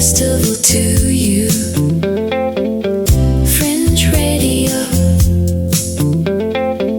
festival to you. Fringe Radio.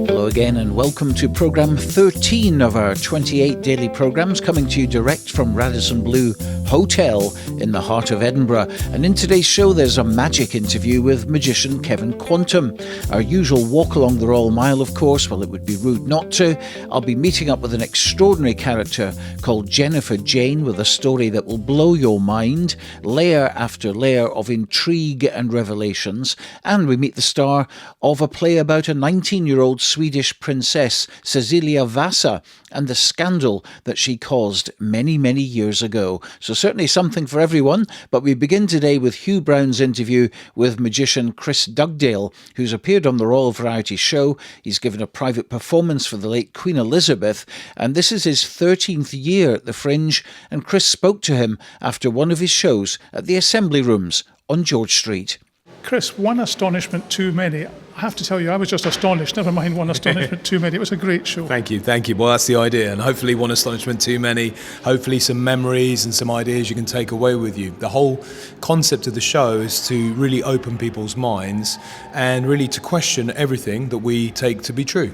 Hello again and welcome to programme 13 of our 28 daily programmes, coming to you direct from Radisson Blu Hotel in the heart of Edinburgh. And in today's show there's a magic interview with magician Kevin Quantum. Our usual walk along the Royal Mile, of course, well, it would be rude not to. I'll be meeting up with an extraordinary character called Jennifer Jane with a story that will blow your mind, layer after layer of intrigue and revelations. And we meet the star of a play about a 19-year-old Swedish Princess Cecilia Vasa and the scandal that she caused many, many years ago. So certainly something for everyone, but we begin today with Hugh Brown's interview with magician Chris Dugdale, who's appeared on the Royal Variety Show. He's given a private performance for the late Queen Elizabeth, and this is his 13th year at the Fringe, and Chris spoke to him after one of his shows at the Assembly Rooms on George Street. Chris, one astonishment too many. I have to tell you, I was just astonished. Never mind one astonishment too many. It was a great show. Thank you. Well, that's the idea. And hopefully one astonishment too many, hopefully some memories and some ideas you can take away with you. The whole concept of the show is to really open people's minds and really to question everything that we take to be true.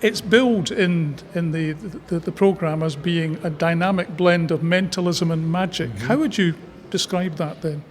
It's billed in the programme as being a dynamic blend of mentalism and magic. Mm-hmm. How would you describe that then?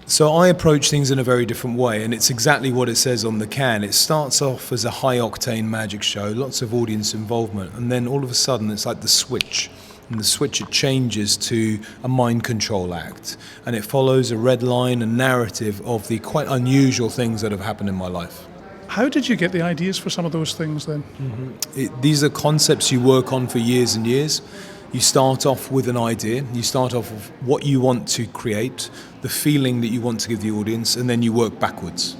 So I approach things in a very different way, and it's exactly what it says on the can. It starts off as a high-octane magic show, lots of audience involvement, and then all of a sudden it's like the switch. And the switch, it changes to a mind control act, and it follows a red line and narrative of the quite unusual things that have happened in my life. How did you get the ideas for some of those things then? Mm-hmm. These are concepts you work on for years and years. You start off with an idea, you start off with what you want to create, the feeling that you want to give the audience, and then you work backwards.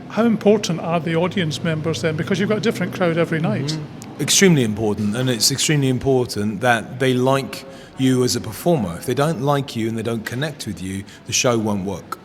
How important are the audience members then? Because you've got a different crowd every night. Mm-hmm. Extremely important, and it's extremely important that they like you as a performer. If they don't like you and they don't connect with you, the show won't work.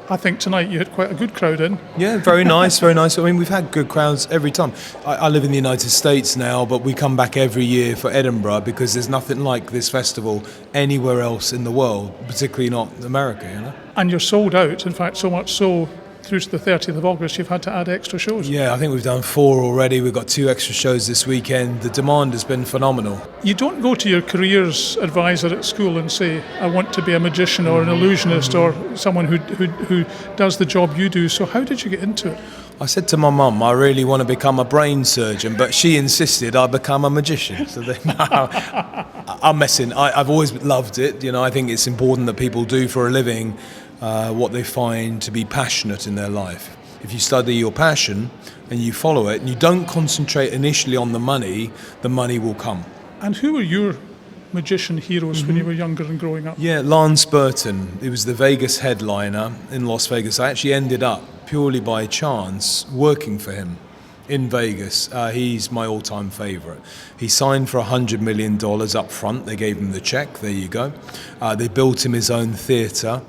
I think tonight you had quite a good crowd in. Yeah, very nice, very nice. I mean, we've had good crowds every time. I live in the United States now, but we come back every year for Edinburgh because there's nothing like this festival anywhere else in the world, particularly not America, you know. And you're sold out, in fact, so much so through to the 30th of August, you've had to add extra shows. Yeah, I think we've done 4 already. We've got 2 extra shows this weekend. The demand has been phenomenal. You don't go to your careers advisor at school and say, I want to be a magician or an illusionist or someone who does the job you do. So how did you get into it? I said to my mum, I really want to become a brain surgeon, but she insisted I become a magician. So I'm messing. I've always loved it. You know, I think it's important that people do for a living what they find to be passionate in their life. If you study your passion and you follow it and you don't concentrate initially on the money will come. And who were your magician heroes when you were younger and growing up? Yeah, Lance Burton. He was the Vegas headliner in Las Vegas. I actually ended up purely by chance working for him in Vegas. He's my all-time favourite. He signed for $100 million up front. They gave him the cheque. There you go. They built him his own theatre.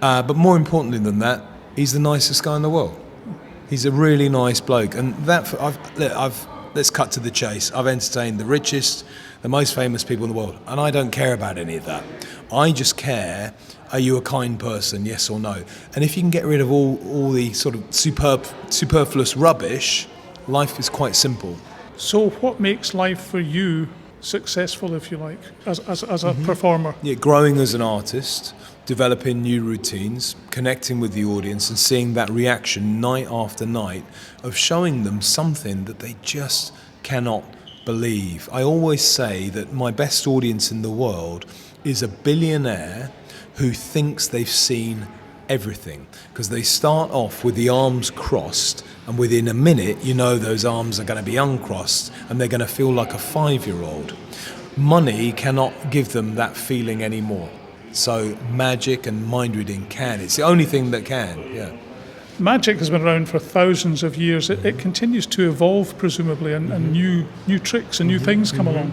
But more importantly than that, he's the nicest guy in the world. He's a really nice bloke. And let's cut to the chase. I've entertained the richest, the most famous people in the world, and I don't care about any of that. I just care, are you a kind person, yes or no? And if you can get rid of all the sort of superfluous rubbish, life is quite simple. So what makes life for you successful, if you like, as a performer? Yeah, growing as an artist, developing new routines, connecting with the audience and seeing that reaction night after night of showing them something that they just cannot believe. I always say that my best audience in the world is a billionaire who thinks they've seen everything, because they start off with the arms crossed and within a minute you know those arms are going to be uncrossed and they're going to feel like a 5-year-old. Money cannot give them that feeling anymore. So magic and mind reading can. It's the only thing that can, yeah. Magic has been around for thousands of years. It continues to evolve, presumably, and new tricks and new things come along.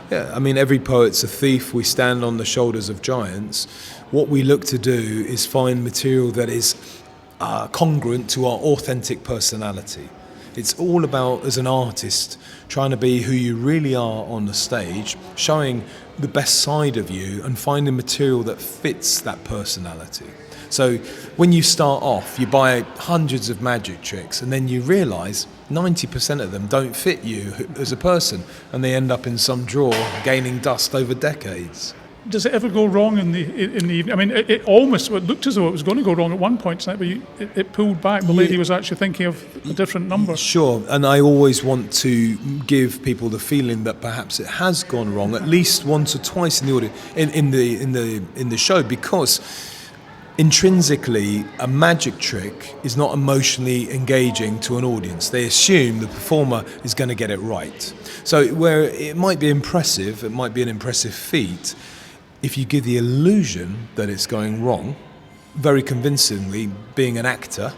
Yeah, I mean, every poet's a thief. We stand on the shoulders of giants. What we look to do is find material that is congruent to our authentic personality. It's all about, as an artist, trying to be who you really are on the stage, showing the best side of you and finding material that fits that personality. So when you start off, you buy hundreds of magic tricks and then you realise 90% of them don't fit you as a person, and they end up in some drawer gaining dust over decades. Does it ever go wrong in the evening? I mean, it looked as though it was going to go wrong at one point tonight, but it pulled back. The lady was actually thinking of a different number. Sure, and I always want to give people the feeling that perhaps it has gone wrong at least once or twice in the audience, in the show, because intrinsically a magic trick is not emotionally engaging to an audience. They assume the performer is going to get it right. So where it might be impressive, it might be an impressive feat, if you give the illusion that it's going wrong, very convincingly, being an actor,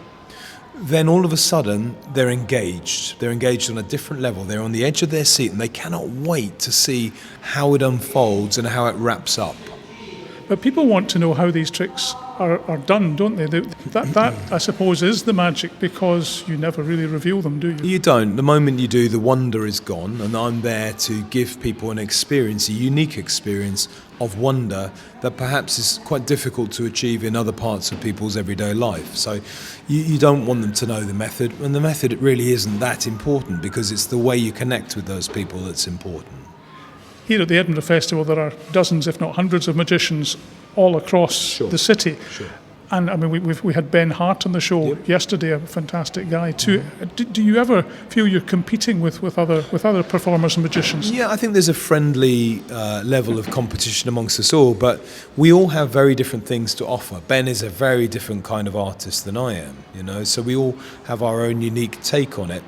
then all of a sudden they're engaged. They're engaged on a different level. They're on the edge of their seat and they cannot wait to see how it unfolds and how it wraps up. But people want to know how these tricks are done, don't they? That, I suppose, is the magic, because you never really reveal them, do you? You don't. The moment you do, the wonder is gone, and I'm there to give people an experience, a unique experience of wonder that perhaps is quite difficult to achieve in other parts of people's everyday life. So you don't want them to know the method, and the method really isn't that important, because it's the way you connect with those people that's important. Here at the Edinburgh Festival, there are dozens, if not hundreds, of magicians all across the city. Sure. And I mean, we had Ben Hart on the show yesterday, a fantastic guy too. Do you ever feel you're competing with other performers and magicians? Yeah, I think there's a friendly level of competition amongst us all, but we all have very different things to offer. Ben is a very different kind of artist than I am, so we all have our own unique take on it,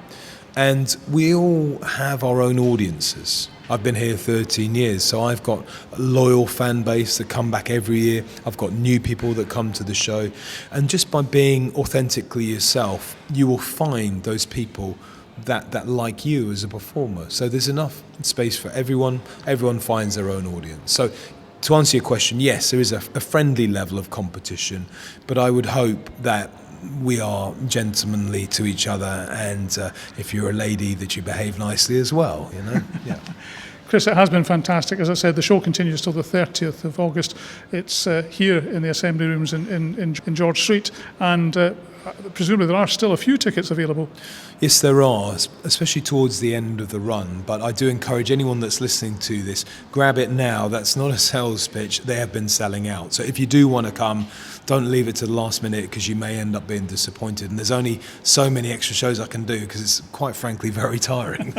and we all have our own audiences. I've been here 13 years, so I've got a loyal fan base that come back every year. I've got new people that come to the show. And just by being authentically yourself, you will find those people that like you as a performer. So there's enough space for everyone. Everyone finds their own audience. So to answer your question, yes, there is a friendly level of competition, but I would hope that we are gentlemanly to each other, and if you're a lady, that you behave nicely as well, Yeah. Chris, it has been fantastic. As I said, the show continues till the 30th of August. It's here in the Assembly Rooms in George Street, and presumably there are still a few tickets available. Yes, there are, especially towards the end of the run, but I do encourage anyone that's listening to this, grab it now. That's not a sales pitch. They have been selling out. So if you do want to come, don't leave it to the last minute, because you may end up being disappointed. And there's only so many extra shows I can do, because it's quite frankly very tiring.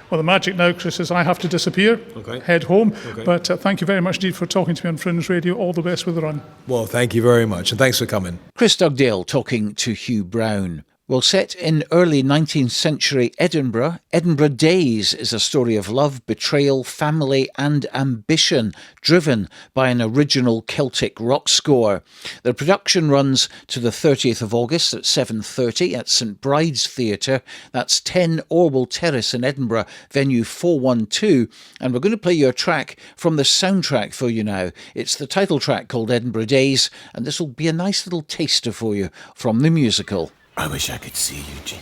Well, the magic now, Chris, is I have to disappear, head home. Okay. But thank you very much indeed for talking to me on Fringe Radio. All the best with the run. Well, thank you very much, and thanks for coming. Chris Dugdale talking to Hugh Brown. Well, set in early 19th century Edinburgh, Edinburgh Days is a story of love, betrayal, family and ambition, driven by an original Celtic rock score. The production runs to the 30th of August at 7:30 at St Bride's Theatre. That's 10 Orwell Terrace in Edinburgh, venue 412. And we're going to play you a track from the soundtrack for you now. It's the title track called Edinburgh Days, and this will be a nice little taster for you from the musical. I wish I could see you, Jean.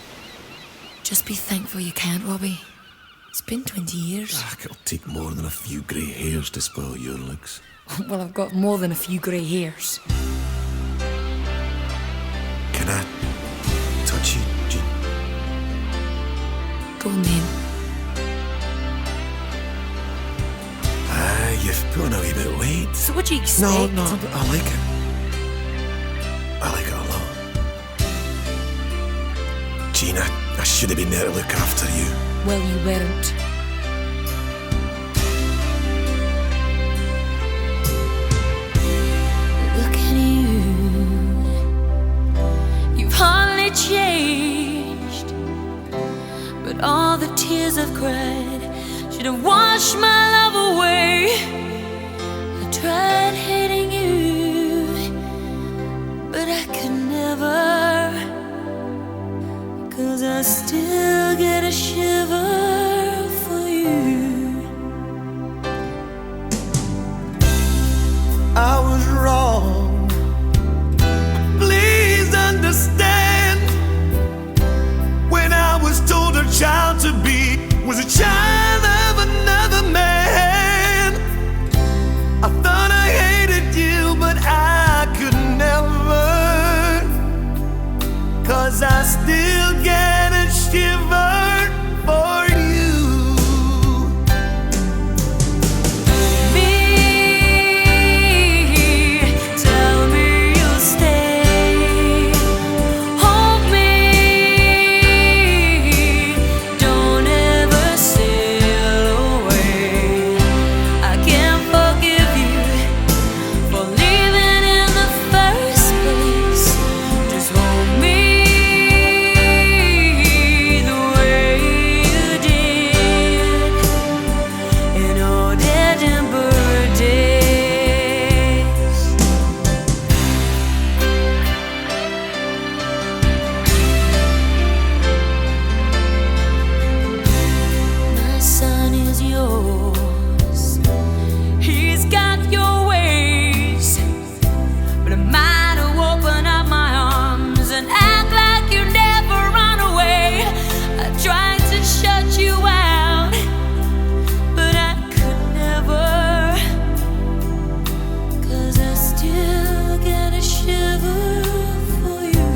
Just be thankful you can't, Robbie. It's been 20 years. It'll take more than a few grey hairs to spoil your looks. Well, I've got more than a few grey hairs. Can I touch you, Jean? Go on then. You've put on a wee bit of weight. So what do you expect? No, but I like it. I like it a lot. Jean, I should have been there to look after you. Well, you weren't. Look at you. You've hardly changed, but all the tears I've cried should have washed my love away. I tried hating you, but I could never. 'Cause I still get a shiver for you. I was wrong. Please understand. When I still get a shiver for you. Me, tell me you'll stay. Hold me, don't ever sail away. I can't forgive you for leaving in the first place. Just hold me the way you did in old Edinburgh days. My son is yours. He's got your ways. But I might have opened up my arms and act like you never run away. I tried to shut you out, but I could never. 'Cause I still get a shiver for you.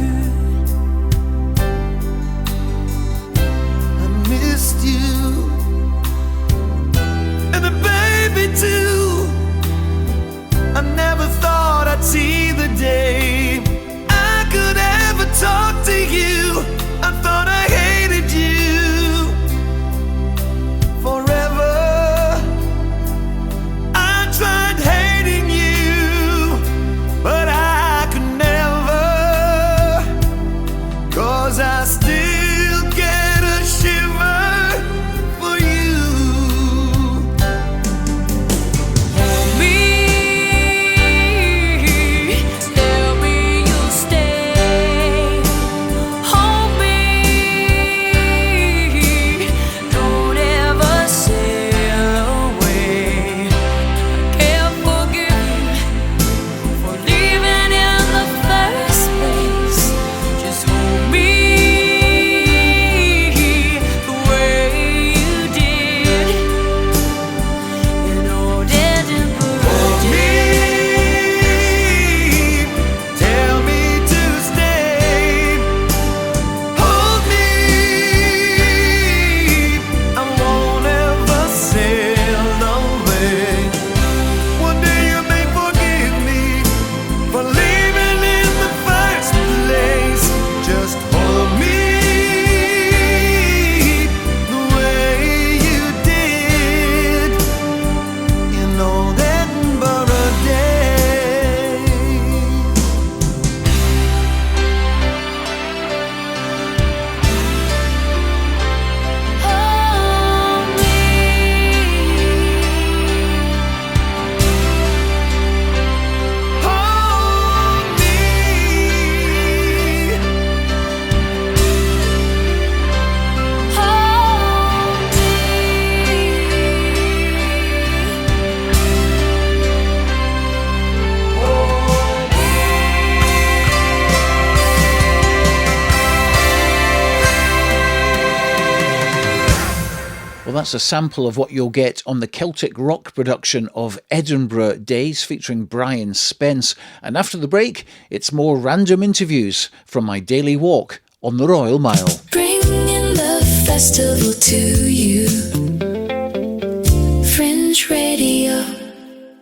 I missed you, and the baby too. I never thought I'd see the day I could ever talk to you. I thought I hated you forever. I tried hating you, but I could never. 'Cause I still get a shiver for you. Me, tell me you'll stay. Hold me, don't ever sail away. I can't forgive you for leaving in the first place. Just hold me the way you did in old Edinburgh days. Tell me to stay. Hold me. I won't ever sail away. One day you may forgive me for leaving in the first place. Just hold me the way you did in old Edinburgh days. Hold me, Hold me. hold me. Well, that's a sample of what you'll get on the Celtic rock production of Edinburgh Days featuring Brian Spence. And after the break, it's more random interviews from my daily walk on the Royal Mile. Bringing the festival to you. Fringe Radio.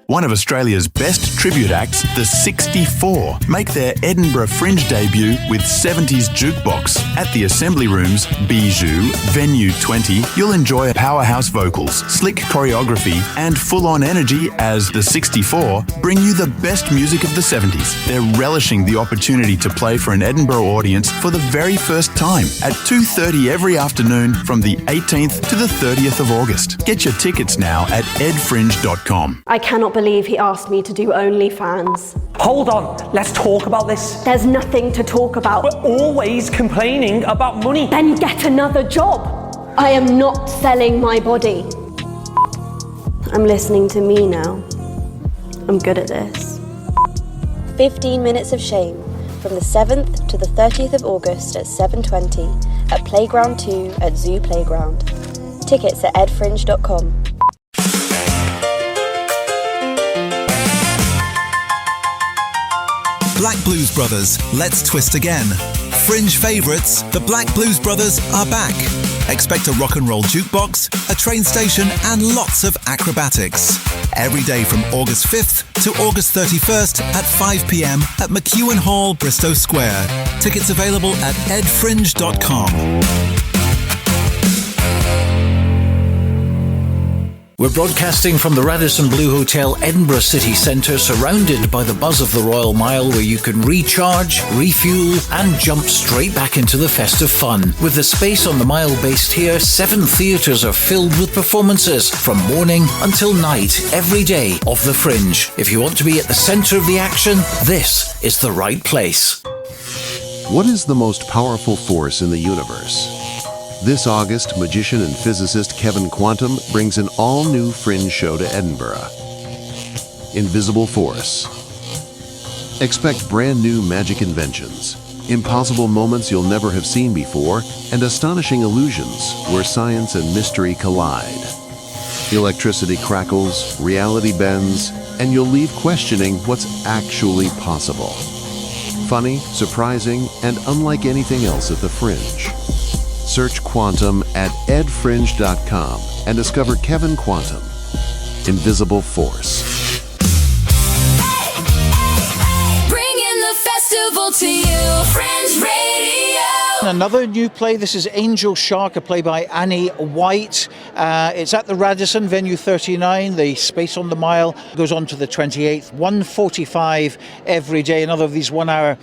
One of Australia's best tribute acts, the 64, make their Edinburgh Fringe debut with 70s Jukebox. At the Assembly Rooms, Bijou, Venue 20, you'll enjoy powerhouse vocals, slick choreography, and full-on energy as the 64 bring you the best music of the 70s. They're relishing the opportunity to play for an Edinburgh audience for the very first time at 2:30 every afternoon from the 18th to the 30th of August. Get your tickets now at edfringe.com. I cannot believe he asked me to do OnlyFans. Hold on, let's talk about this. There's nothing to talk about. We're always complaining about money. Then get another job. I am not selling my body. I'm listening to me now. I'm good at this. 15 Minutes of Shame, from the 7th to the 30th of August at 7:20 at Playground 2 at Zoo Playground. Tickets at edfringe.com. Black Blues Brothers, Let's Twist Again. Fringe favourites, the Black Blues Brothers, are back. Expect a rock and roll jukebox, a train station and lots of acrobatics. Every day from August 5th to August 31st at 5 p.m. at McEwen Hall, Bristow Square. Tickets available at edfringe.com. We're broadcasting from the Radisson Blu Hotel, Edinburgh city centre, surrounded by the buzz of the Royal Mile, where you can recharge, refuel and jump straight back into the festive fun. With the space on the Mile based here, 7 theatres are filled with performances from morning until night, every day of the Fringe. If you want to be at the centre of the action, this is the right place. What is the most powerful force in the universe? This August, magician and physicist Kevin Quantum brings an all-new Fringe show to Edinburgh. Invisible Force. Expect brand new magic inventions, impossible moments you'll never have seen before, and astonishing illusions where science and mystery collide. Electricity crackles, reality bends, and you'll leave questioning what's actually possible. Funny, surprising, and unlike anything else at the Fringe. Search Quantum at edfringe.com and discover Kevin Quantum, Invisible Force. Bringing the festival to you, Fringe Radio. Another new play. This is Angel Shark, a play by Annie White. It's at the Radisson, venue 39. The space on the Mile goes on to the 28th, 1:45 every day. Another of these 1-hour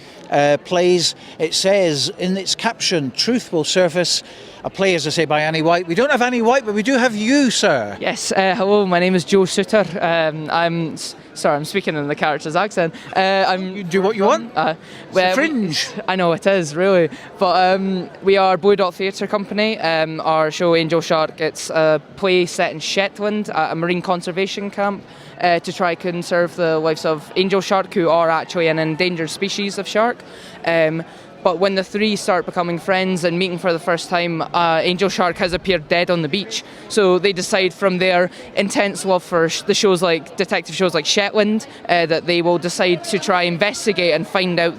plays. It says in its caption, "Truth will surface." A play, as I say, by Annie White. We don't have Annie White, but we do have you, sir. Yes, hello, my name is Joe Suter. I'm speaking in the character's accent. You do what you want. It's Fringe. I know it is, really. But we are Blue Dot Theatre Company. Our show, Angel Shark, it's a play set in Shetland at a marine conservation camp to try and conserve the lives of angel shark, who are actually an endangered species of shark. But when the three start becoming friends and meeting for the first time, Angel Shark has appeared dead on the beach. So they decide from their intense love for the shows like detective shows like Shetland that they will decide to try investigate and find out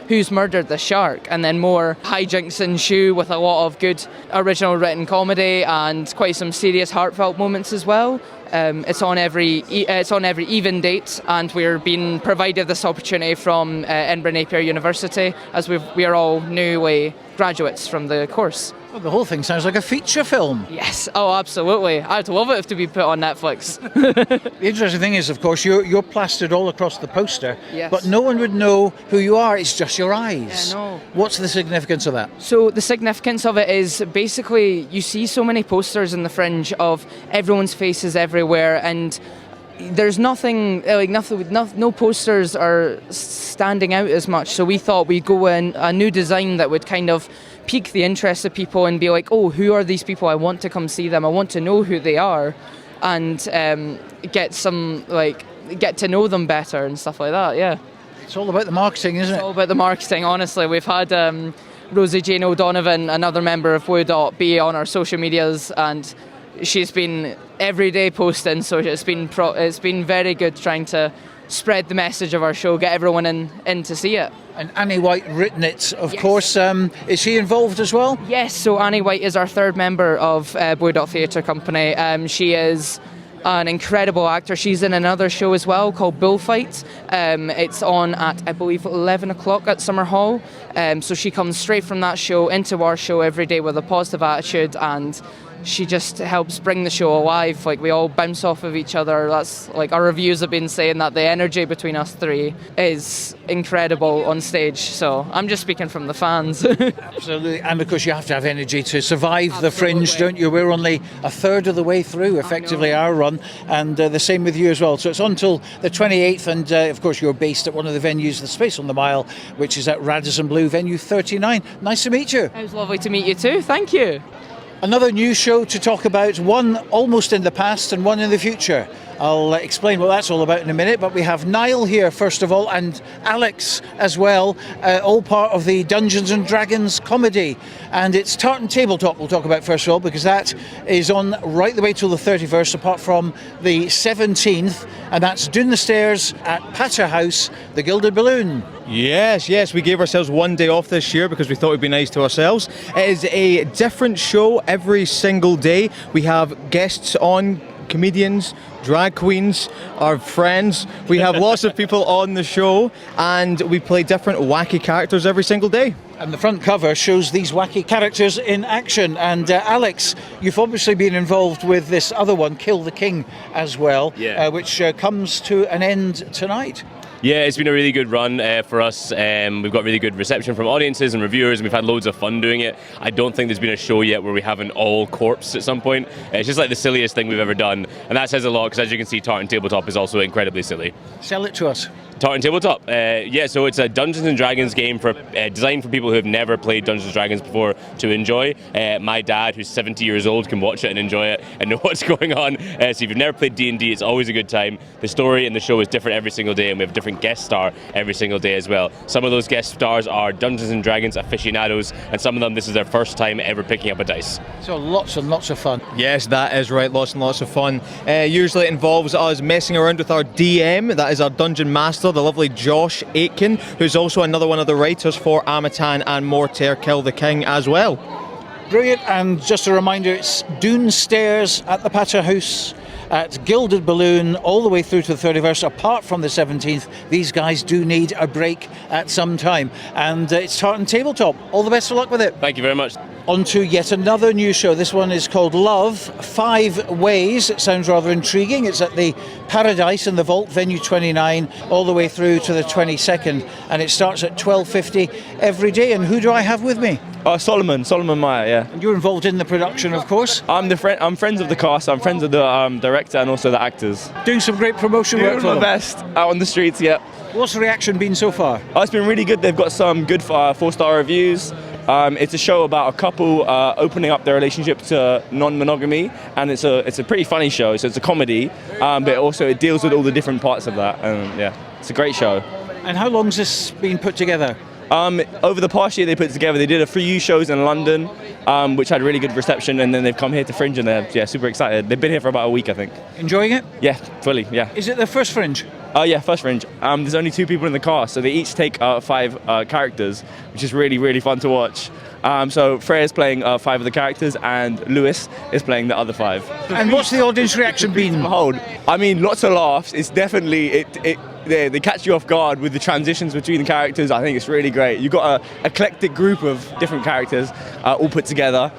who's murdered the shark. And then more hijinks ensue with a lot of good original written comedy and quite some serious heartfelt moments as well. It's on every even date, and we're being provided this opportunity from Edinburgh Napier University, as we are all newly graduates from the course. Well, the whole thing sounds like a feature film. Yes, oh absolutely. I'd love it if to be put on Netflix. The interesting thing is, of course, you're plastered all across the poster, yes. But no one would know who you are. It's just your eyes. Yeah, no. What's the significance of that? So the significance of it is basically you see so many posters in the Fringe of everyone's faces everywhere, and there's nothing no posters are standing out as much. So we thought we'd go in a new design that would kind of pique the interest of people and be like, oh, who are these people? I want to come see them. I want to know who they are, and get to know them better and stuff like that. Yeah, it's all about the marketing, isn't it? It's all about the marketing. Honestly, we've had Rosie Jane O'Donovan, another member of Blue Dot, be on our social medias, and she's been every day posting. So it's been very good trying to spread the message of our show, get everyone in to see it. And Annie White written it, of course. Is she involved as well? Yes, so Annie White is our third member of Blue Dot Theatre Company. She is an incredible actor. She's in another show as well called Bullfight. It's on at, I believe, 11 o'clock at Summer Hall. So she comes straight from that show into our show every day with a positive attitude, and she just helps bring the show alive. Like, we all bounce off of each other. That's like, our reviews have been saying that the energy between us three is incredible on stage. So I'm just speaking from the fans. Absolutely. And of course you have to have energy to survive the Fringe, don't you? We're only a third of the way through, effectively, our run, and the same with you as well. So it's on till the 28th, and of course you're based at one of the venues, the Space on the Mile, which is at Radisson Blu, venue 39. Nice to meet you. It was lovely to meet you too. Thank you. Another new show to talk about, one almost in the past and one in the future. I'll explain what that's all about in a minute, but we have Niall here first of all, and Alex as well, all part of the Dungeons and Dragons comedy. And it's Tartan Tabletop we'll talk about first of all, because that is on right the way till the 31st, apart from the 17th, and that's Doon the Stairs at Patter House, the Gilded Balloon. Yes, we gave ourselves one day off this year because we thought it'd be nice to ourselves. It is a different show every single day. We have guests on, comedians, drag queens, our friends. We have lots of people on the show, and we play different wacky characters every single day. And the front cover shows these wacky characters in action. And Alex, you've obviously been involved with this other one, Kill the King, as well, which comes to an end tonight. Yeah, it's been a really good run for us. We've got really good reception from audiences and reviewers, and we've had loads of fun doing it. I don't think there's been a show yet where we haven't all corpse at some point. It's just like the silliest thing we've ever done, and that says a lot, because as you can see, Tartan Tabletop is also incredibly silly. Sell it to us. Tartan Tabletop, so it's a Dungeons and Dragons game designed for people who have never played Dungeons and Dragons before to enjoy. My dad, who's 70 years old, can watch it and enjoy it and know what's going on. So if you've never played D&D, it's always a good time. The story in the show is different every single day, and we have a different guest star every single day as well. Some of those guest stars are Dungeons and Dragons aficionados, and some of them, this is their first time ever picking up a dice. So lots and lots of fun. Yes, that is right, lots and lots of fun. Usually it involves us messing around with our DM, that is our Dungeon Master, the lovely Josh Aitken, who's also another one of the writers for Amatan and Mortair Kill the King as well. Brilliant, and just a reminder, it's Doon Stairs at the Patter House at Gilded Balloon all the way through to the 31st. Apart from the 17th, these guys do need a break at some time. And it's Tartan Tabletop. All the best of luck with it. Thank you very much. On to yet another new show. This one is called Love, 5 Ways. It sounds rather intriguing. It's at the Paradise in the Vault, venue 29, all the way through to the 22nd. And it starts at 12:50 every day. And who do I have with me? Solomon Meyer, yeah. And you're involved in the production, of course? I'm friends of the cast. I'm friends of the director and also the actors. Doing some great promotion work for them. Doing my best out on the streets, yeah. What's the reaction been so far? It's been really good. They've got some good 4-star reviews. It's a show about a couple opening up their relationship to non-monogamy, and it's a pretty funny show. So it's a comedy, but it deals with all the different parts of that. And yeah, it's a great show. And how long has this been put together? Over the past year they did a few shows in London, which had really good reception, and then they've come here to Fringe, and they're super excited. They've been here for about a week, I think. Enjoying it? Yeah, fully, yeah. Is it their first Fringe? Yeah, first Fringe. There's only 2 people in the cast, so they each take 5 characters, which is really, really fun to watch. So Freya's playing 5 of the characters, and Lewis is playing the other 5. And what's the audience reaction been? I mean, lots of laughs. It's definitely they catch you off guard with the transitions between the characters. I think it's really great. You've got an eclectic group of different characters all put together.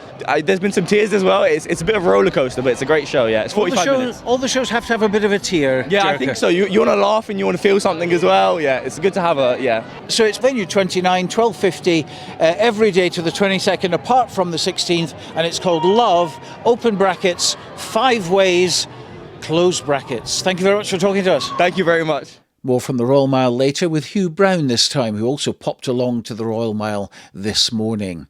There's been some tears as well. It's a bit of a roller coaster, but it's a great show. Yeah, it's 45 minutes. All the shows have to have a bit of a tear. Yeah, I think so. You want to laugh and you want to feel something as well. Yeah, it's good to have So it's venue 29, 12:50 every day to the 22nd, apart from the 16th, and it's called Love, open brackets, 5 ways, close brackets. Thank you very much for talking to us. Thank you very much. More from the Royal Mile later with Hugh Brown this time, who also popped along to the Royal Mile this morning.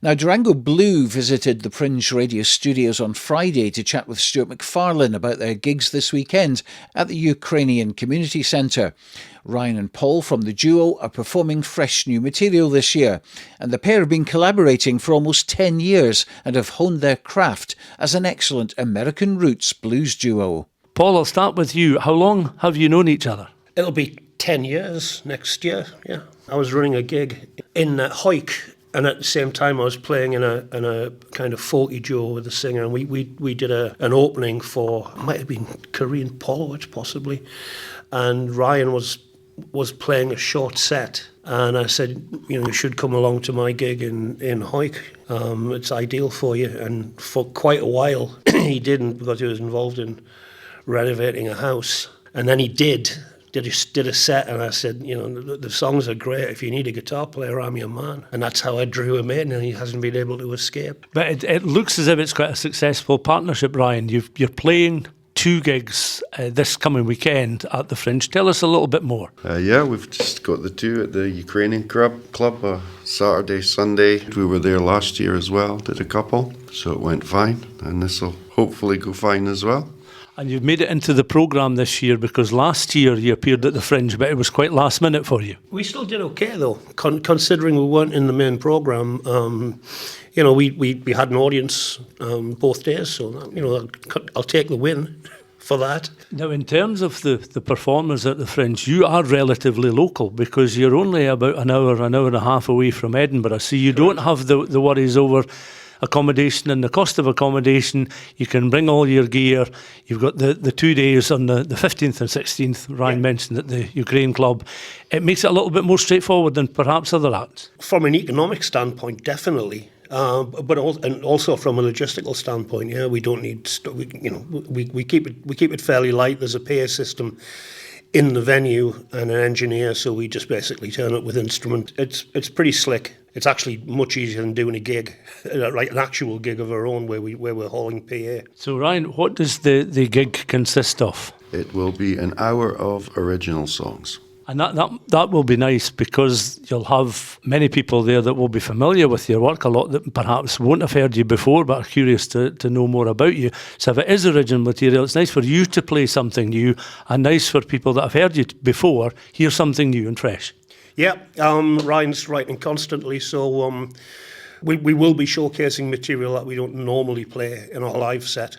Now, Durango Blue visited the Fringe Radio studios on Friday to chat with Stuart MacFarlane about their gigs this weekend at the Ukrainian Community Centre. Ryan and Paul from the duo are performing fresh new material this year, and the pair have been collaborating for almost 10 years and have honed their craft as an excellent American roots blues duo. Paul, I'll start with you. How long have you known each other? It'll be 10 years next year, yeah. I was running a gig in Hawick, and at the same time I was playing in a kind of folky duo with a singer, and we did an opening for, it might have been Korean Polowitz possibly, and Ryan was playing a short set, and I said, you should come along to my gig in Hawick. It's ideal for you. And for quite a while he didn't, because he was involved in renovating a house, and then he did a set, and I said, the songs are great. If you need a guitar player, I'm your man. And that's how I drew him in, and he hasn't been able to escape. But it looks as if it's quite a successful partnership, Ryan. You're playing 2 gigs this coming weekend at the Fringe. Tell us a little bit more. Yeah, we've just got the 2 at the Ukrainian club, Saturday, Sunday. We were there last year as well, did a couple, so it went fine, and this will hopefully go fine as well. And you've made it into the programme this year because last year you appeared at the Fringe, but it was quite last minute for you. We still did okay though, considering we weren't in the main programme. We had an audience both days, so I'll take the win for that. Now, in terms of the performers at the Fringe, you are relatively local because you're only about an hour and a half away from Edinburgh, so you don't have the worries over accommodation and the cost of accommodation. You can bring all your gear. You've got the 2 days on the 15th and 16th, Ryan mentioned, at the Ukraine Club. It makes it a little bit more straightforward than perhaps other acts. From an economic standpoint, definitely. But also from a logistical standpoint, we don't need. We keep it fairly light. There's a pay system in the venue and an engineer, so we just basically turn up with instrument. It's pretty slick. It's actually much easier than doing a gig, like an actual gig of our own where we're hauling PA. So Ryan, what does the gig consist of? It will be an hour of original songs. And that will be nice because you'll have many people there that will be familiar with your work, a lot that perhaps won't have heard you before but are curious to know more about you. So if it is original material, it's nice for you to play something new and nice for people that have heard you before hear something new and fresh. Yeah, Ryan's writing constantly, so we will be showcasing material that we don't normally play in our live set.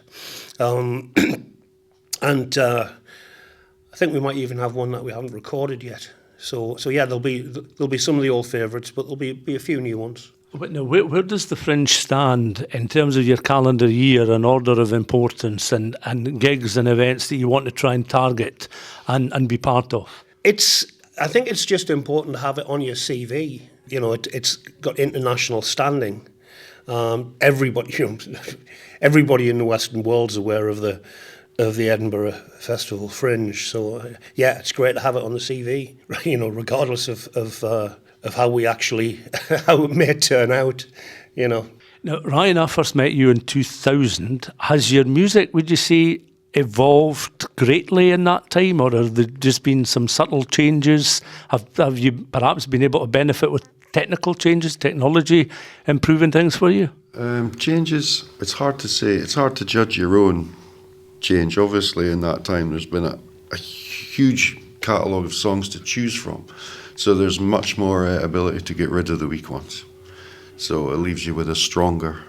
I think we might even have one that we haven't recorded yet. So yeah, there'll be some of the old favourites, but there'll be a few new ones. But now, where does the Fringe stand in terms of your calendar year and order of importance and gigs and events that you want to try and target and be part of? I think it's just important to have it on your CV. It's got international standing. Everybody in the Western world's aware of the Edinburgh Festival Fringe. So yeah, it's great to have it on the CV. Regardless of how we actually how it may turn out. Now, Ryan, I first met you in 2000. Has your music, would you say, evolved greatly in that time, or have there just been some subtle changes? Have you perhaps been able to benefit with technical changes, technology improving things for you? Changes, it's hard to say. It's hard to judge your own change. Obviously, in that time, there's been a huge catalogue of songs to choose from. So there's much more ability to get rid of the weak ones. So it leaves you with a stronger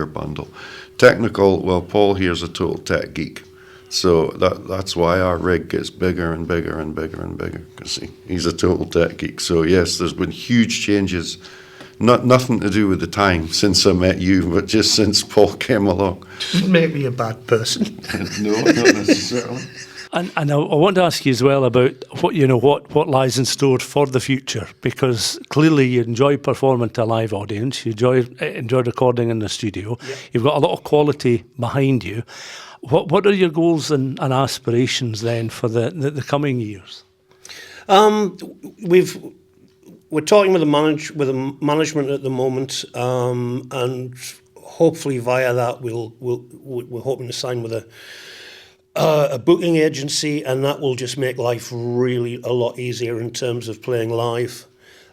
bundle. Technical, well, Paul here's a total tech geek. So that's why our rig gets bigger and bigger and bigger and bigger, because he's a total tech geek. So yes, there's been huge changes. Nothing to do with the time since I met you, but just since Paul came along. Doesn't make me a bad person. No, not necessarily. And I want to ask you as well about what lies in store for the future, because clearly you enjoy performing to a live audience, you enjoy recording in the studio, You've got a lot of quality behind you. What are your goals and aspirations then for the coming years? We're talking with the management at the moment, and hopefully via that we're hoping to sign with a booking agency, and that will just make life really a lot easier in terms of playing live,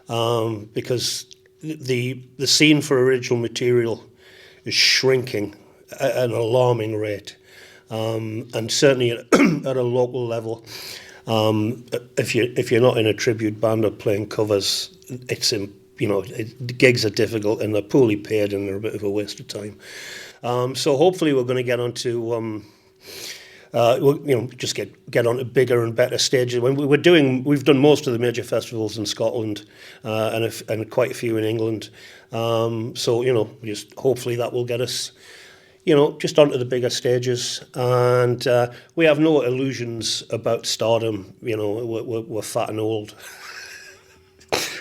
because the scene for original material is shrinking at an alarming rate, and certainly at a local level. If you're not in a tribute band or playing covers, gigs are difficult and they're poorly paid and they're a bit of a waste of time. So hopefully we're going to get onto just get onto bigger and better stages. We've done most of the major festivals in Scotland and quite a few in England. So just hopefully that will get us just onto the bigger stages, and we have no illusions about stardom. We're fat and old,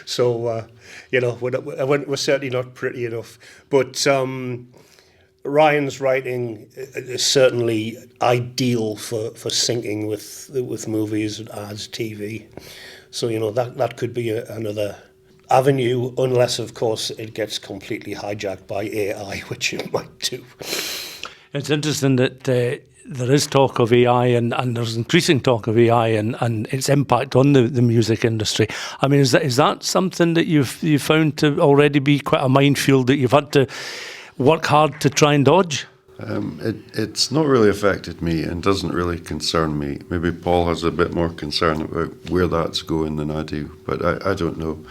so we're certainly not pretty enough. But Ryan's writing is certainly ideal for syncing with movies, ads, TV. So that could be another avenue, unless of course it gets completely hijacked by AI, which it might do. It's interesting that there is talk of AI and there's increasing talk of AI and its impact on the music industry. I mean, is that something that you've found to already be quite a minefield that you've had to work hard to try and dodge? It's not really affected me and doesn't really concern me. Maybe Paul has a bit more concern about where that's going than I do, but I don't know.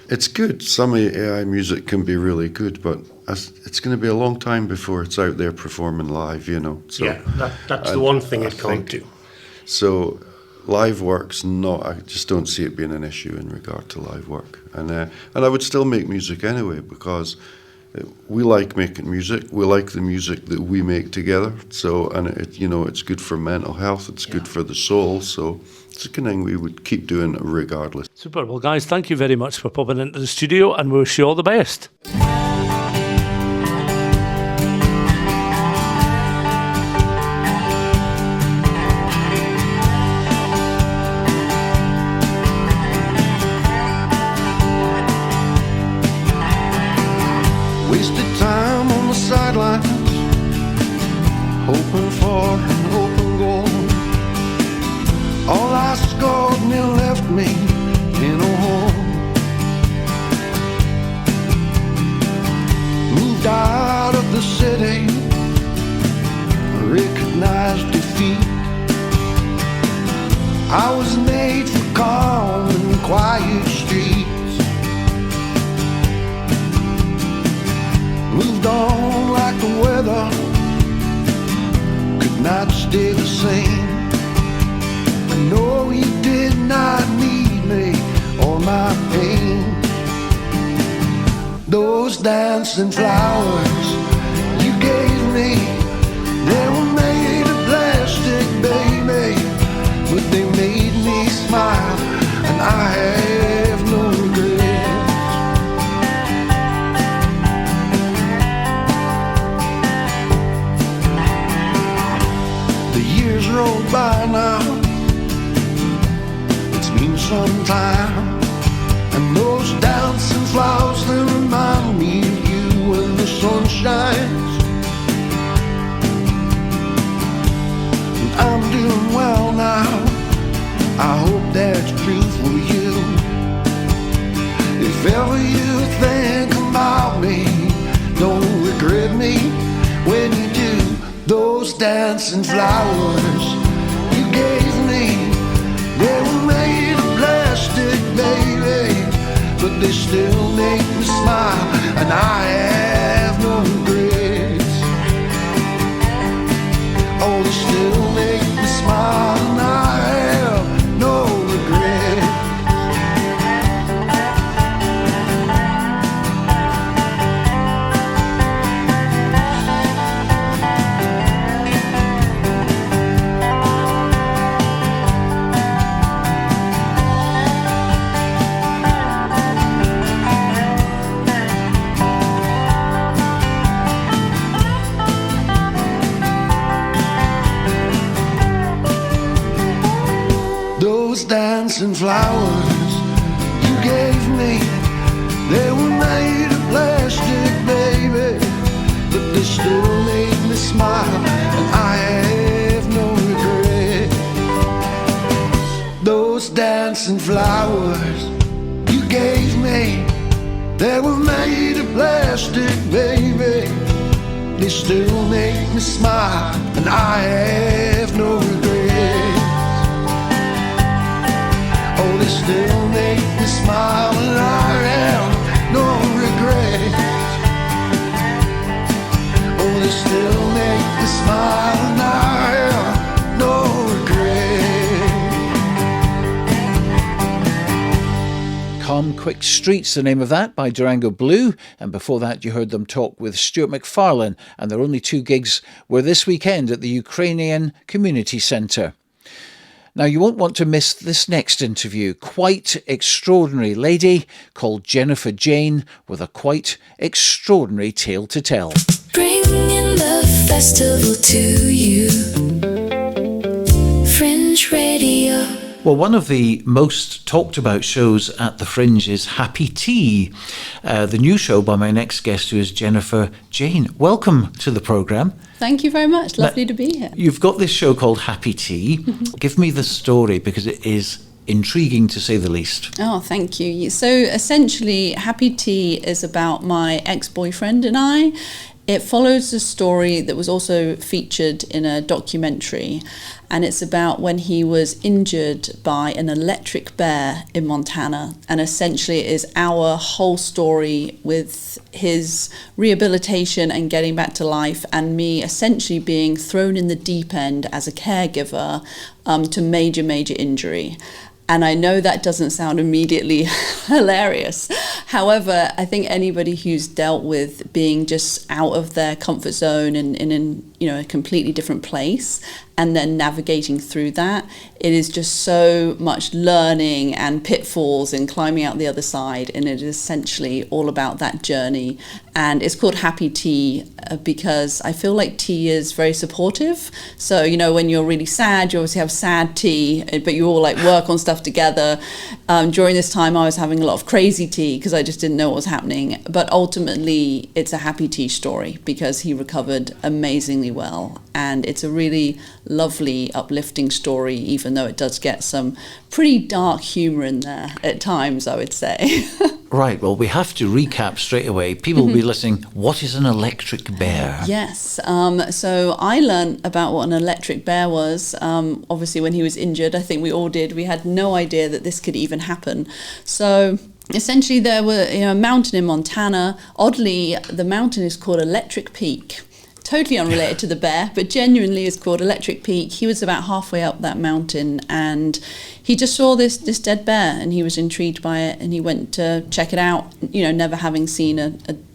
It's good. Some AI music can be really good, but it's going to be a long time before it's out there performing live, you know. So yeah, that's the one thing it can't do. So live work's not, I just don't see it being an issue in regard to live work. And I would still make music anyway, because we like making music. We like the music that we make together. So, and it's good for mental health. It's good for the soul. So it's a kind of thing we would keep doing regardless. Super. Well, guys, thank you very much for popping into the studio, and we wish you all the best. Wasted time on the sidelines, hoping for an open goal. All I scored and it left me in a hole. Moved out of the city, recognized defeat. I was made for calm and quiet streets. Moved on like the weather, could not stay the same. I know you did not need me or my pain. Those dancing flowers you gave me, they were made of plastic, baby, but they made me smile, and I have no regrets. The years roll by now, it's been some time, and those dancing flowers, they remind me of you when the sun shines. And I'm doing well now, I hope that's true for you. If ever you think about me, don't regret me when you do. Those dancing flowers you gave me, they were made of plastic, baby, but they still make me smile, and I have no regrets. Oh, they still make me smile, and I have no regrets. Those dancing flowers you gave me, they were made of plastic, baby, but they still make me smile, and I have no regret. Those dancing flowers you gave me, they were made of plastic, baby, they still make me smile, and I have no regret. Oh, they still make me smile, and I have no regret. Oh, they still make me smile, and I have no regret. Calm Quick Streets, the name of that, by Durango Blue. And before that, you heard them talk with Stuart McFarlane, and their only two gigs were this weekend at the Ukrainian Community Centre. Now, you won't want to miss this next interview. Quite extraordinary lady called Jennifer Jane with a quite extraordinary tale to tell. Bringing the festival to you. Fringe Radio. Well, one of the most talked about shows at the Fringe is Happy Tea, the new show by my next guest, who is Jennifer Jane. Welcome to the programme. Thank you very much. Lovely to be here. You've got this show called Happy Tea. Give me the story, because it is intriguing to say the least. Oh, thank you. So essentially, Happy Tea is about my ex-boyfriend and I. It follows a story that was also featured in a documentary, and it's about when he was injured by an electric bear in Montana, and essentially it is our whole story with his rehabilitation and getting back to life, and me essentially being thrown in the deep end as a caregiver to major injury. And I know that doesn't sound immediately hilarious. However, I think anybody who's dealt with being just out of their comfort zone and in a completely different place, and then navigating through that, it is just so much learning and pitfalls and climbing out the other side, and it is essentially all about that journey. And it's called Happy Tea because I feel like tea is very supportive. So, when you're really sad, you obviously have sad tea, but you all like work on stuff together. During this time, I was having a lot of crazy tea because I just didn't know what was happening. But ultimately, it's a happy tea story because he recovered amazingly well. And it's a really lovely, uplifting story, even though it does get some pretty dark humour in there at times, I would say. Right, well, we have to recap straight away. People will be listening, what is an electric bear? Yes, so I learned about what an electric bear was, obviously when he was injured. I think we all did. We had no idea that this could even happen. So essentially there were a mountain in Montana. Oddly, the mountain is called Electric Peak. Totally unrelated to the bear, but genuinely is called Electric Peak. He was about halfway up that mountain and he just saw this dead bear and he was intrigued by it and he went to check it out, never having seen a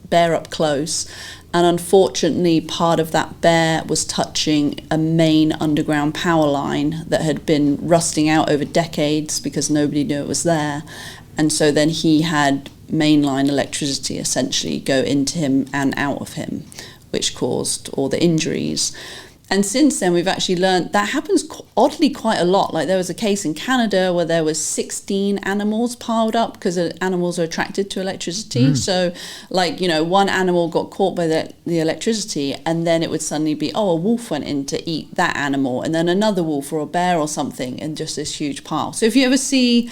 bear up close. And unfortunately, part of that bear was touching a main underground power line that had been rusting out over decades because nobody knew it was there. And so then he had mainline electricity essentially go into him and out of him, which caused all the injuries. And since then, we've actually learned that happens oddly quite a lot. Like there was a case in Canada where there was 16 animals piled up because animals are attracted to electricity. So one animal got caught by the electricity and then it would suddenly be, a wolf went in to eat that animal and then another wolf or a bear or something and just this huge pile. So if you ever see,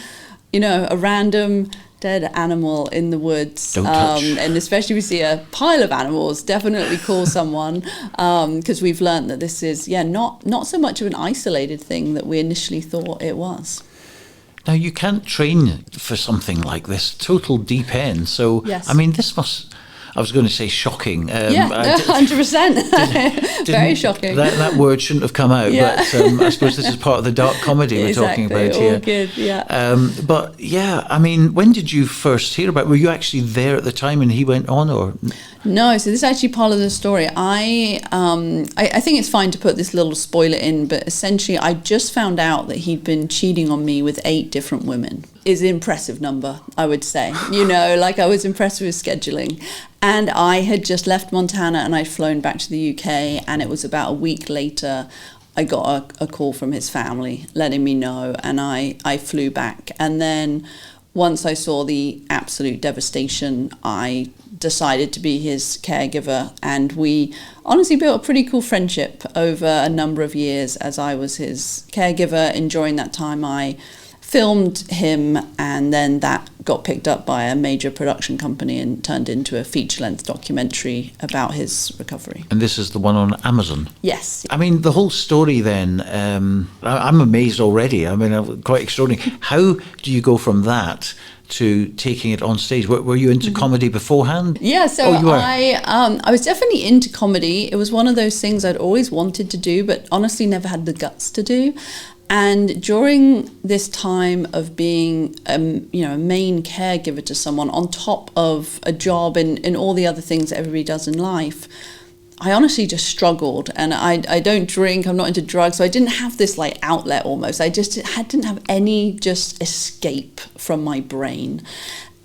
a random dead animal in the woods, and especially if you see a pile of animals, definitely call someone because we've learned that this is not so much of an isolated thing that we initially thought it was. Now you can't train for something like this, total deep end, so yes. I mean this must, I was going to say shocking. 100%. Very shocking. That word shouldn't have come out, but I suppose this is part of the dark comedy we're talking about here. All good, yeah. But yeah, I mean, when did you first hear about it? Were you actually there at the time and he went on, or? No, so this is actually part of the story. I think it's fine to put this little spoiler in, but essentially I just found out that he'd been cheating on me with 8 different women. Is an impressive number, I would say. I was impressed with his scheduling. And I had just left Montana and I'd flown back to the UK, and it was about a week later I got a call from his family letting me know, and I flew back. And then once I saw the absolute devastation, I decided to be his caregiver, and we honestly built a pretty cool friendship over a number of years as I was his caregiver. And during that time I filmed him, and then that got picked up by a major production company and turned into a feature-length documentary about his recovery. And this is the one on Amazon? Yes. I mean, the whole story then, I'm amazed already. I mean, quite extraordinary. How do you go from that to taking it on stage? Were you into comedy beforehand? Yeah, so I was definitely into comedy. It was one of those things I'd always wanted to do, but honestly never had the guts to do. And during this time of being, a main caregiver to someone on top of a job and all the other things that everybody does in life, I honestly just struggled. And I don't drink, I'm not into drugs, so I didn't have this outlet almost. I just didn't have any just escape from my brain.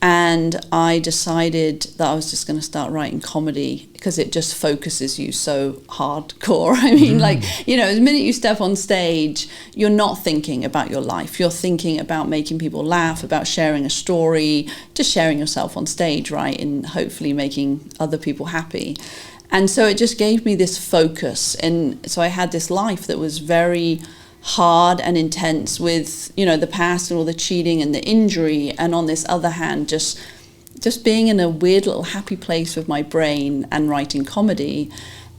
And I decided that I was just going to start writing comedy because it just focuses you so hardcore. I mean, the minute you step on stage, you're not thinking about your life. You're thinking about making people laugh, about sharing a story, just sharing yourself on stage, right? And hopefully making other people happy. And so it just gave me this focus. And so I had this life that was very hard and intense with, the past and all the cheating and the injury. And on this other hand, just just being in a weird little happy place with my brain and writing comedy.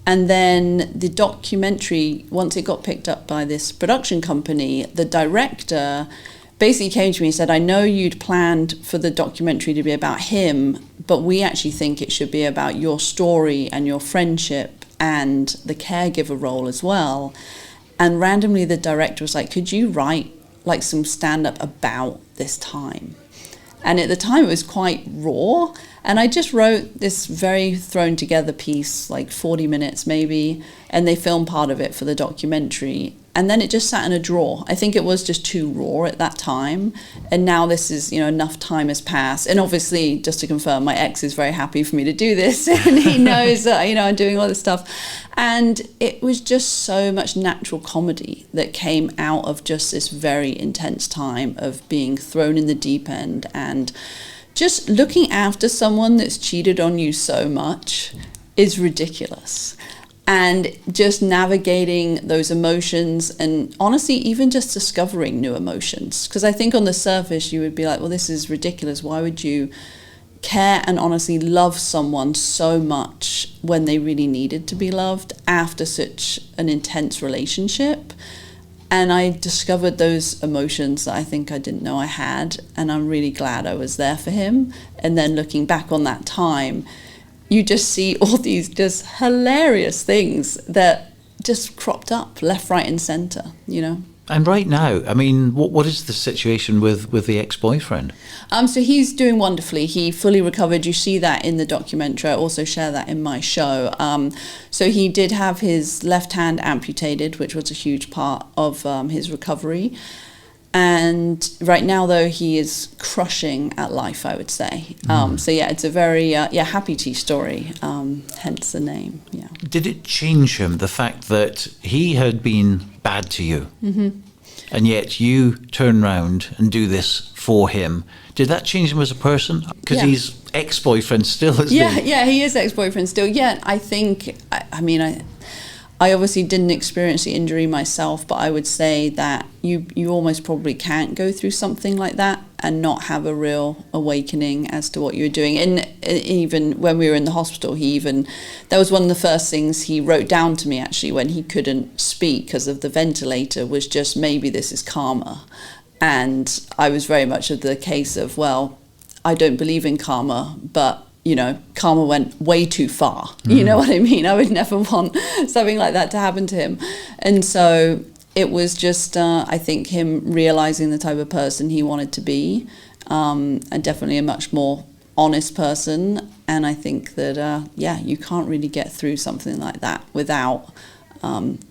And then the documentary, once it got picked up by this production company, the director basically came to me and said, I know you'd planned for the documentary to be about him, but we actually think it should be about your story and your friendship and the caregiver role as well. And randomly the director was like, could you write like some stand-up about this time? And at the time it was quite raw. And I just wrote this very thrown together piece, like 40 minutes maybe, and they filmed part of it for the documentary. And then it just sat in a drawer. I think it was just too raw at that time. And now this is, enough time has passed. And obviously, just to confirm, my ex is very happy for me to do this. And he knows that, I'm doing all this stuff. And it was just so much natural comedy that came out of just this very intense time of being thrown in the deep end and just looking after someone that's cheated on you so much is ridiculous. And just navigating those emotions and honestly, even just discovering new emotions. Because I think on the surface, you would be like, well, this is ridiculous. Why would you care and honestly love someone so much when they really needed to be loved after such an intense relationship? And I discovered those emotions that I think I didn't know I had. And I'm really glad I was there for him. And then looking back on that time, you just see all these just hilarious things that just cropped up left, right and centre, And right now, what is the situation with the ex-boyfriend? So he's doing wonderfully. He fully recovered. You see that in the documentary. I also share that in my show. So he did have his left hand amputated, which was a huge part of his recovery. And right now, though, he is crushing at life, I would say. So, yeah, it's a very happy tea story, hence the name, yeah. Did it change him, the fact that he had been bad to you, and yet you turn round and do this for him? Did that change him as a person? Because he's ex-boyfriend still, isn't he? Yeah, he is ex-boyfriend still. Yeah, I think, I obviously didn't experience the injury myself, but I would say that you almost probably can't go through something like that and not have a real awakening as to what you're doing. And even when we were in the hospital, that was one of the first things he wrote down to me actually when he couldn't speak because of the ventilator, was just, maybe this is karma. And I was very much of the case of, well, I don't believe in karma, but karma went way too far. You know what I mean? I would never want something like that to happen to him. And so it was just, I think, him realizing the type of person he wanted to be, and definitely a much more honest person. And I think that, you can't really get through something like that without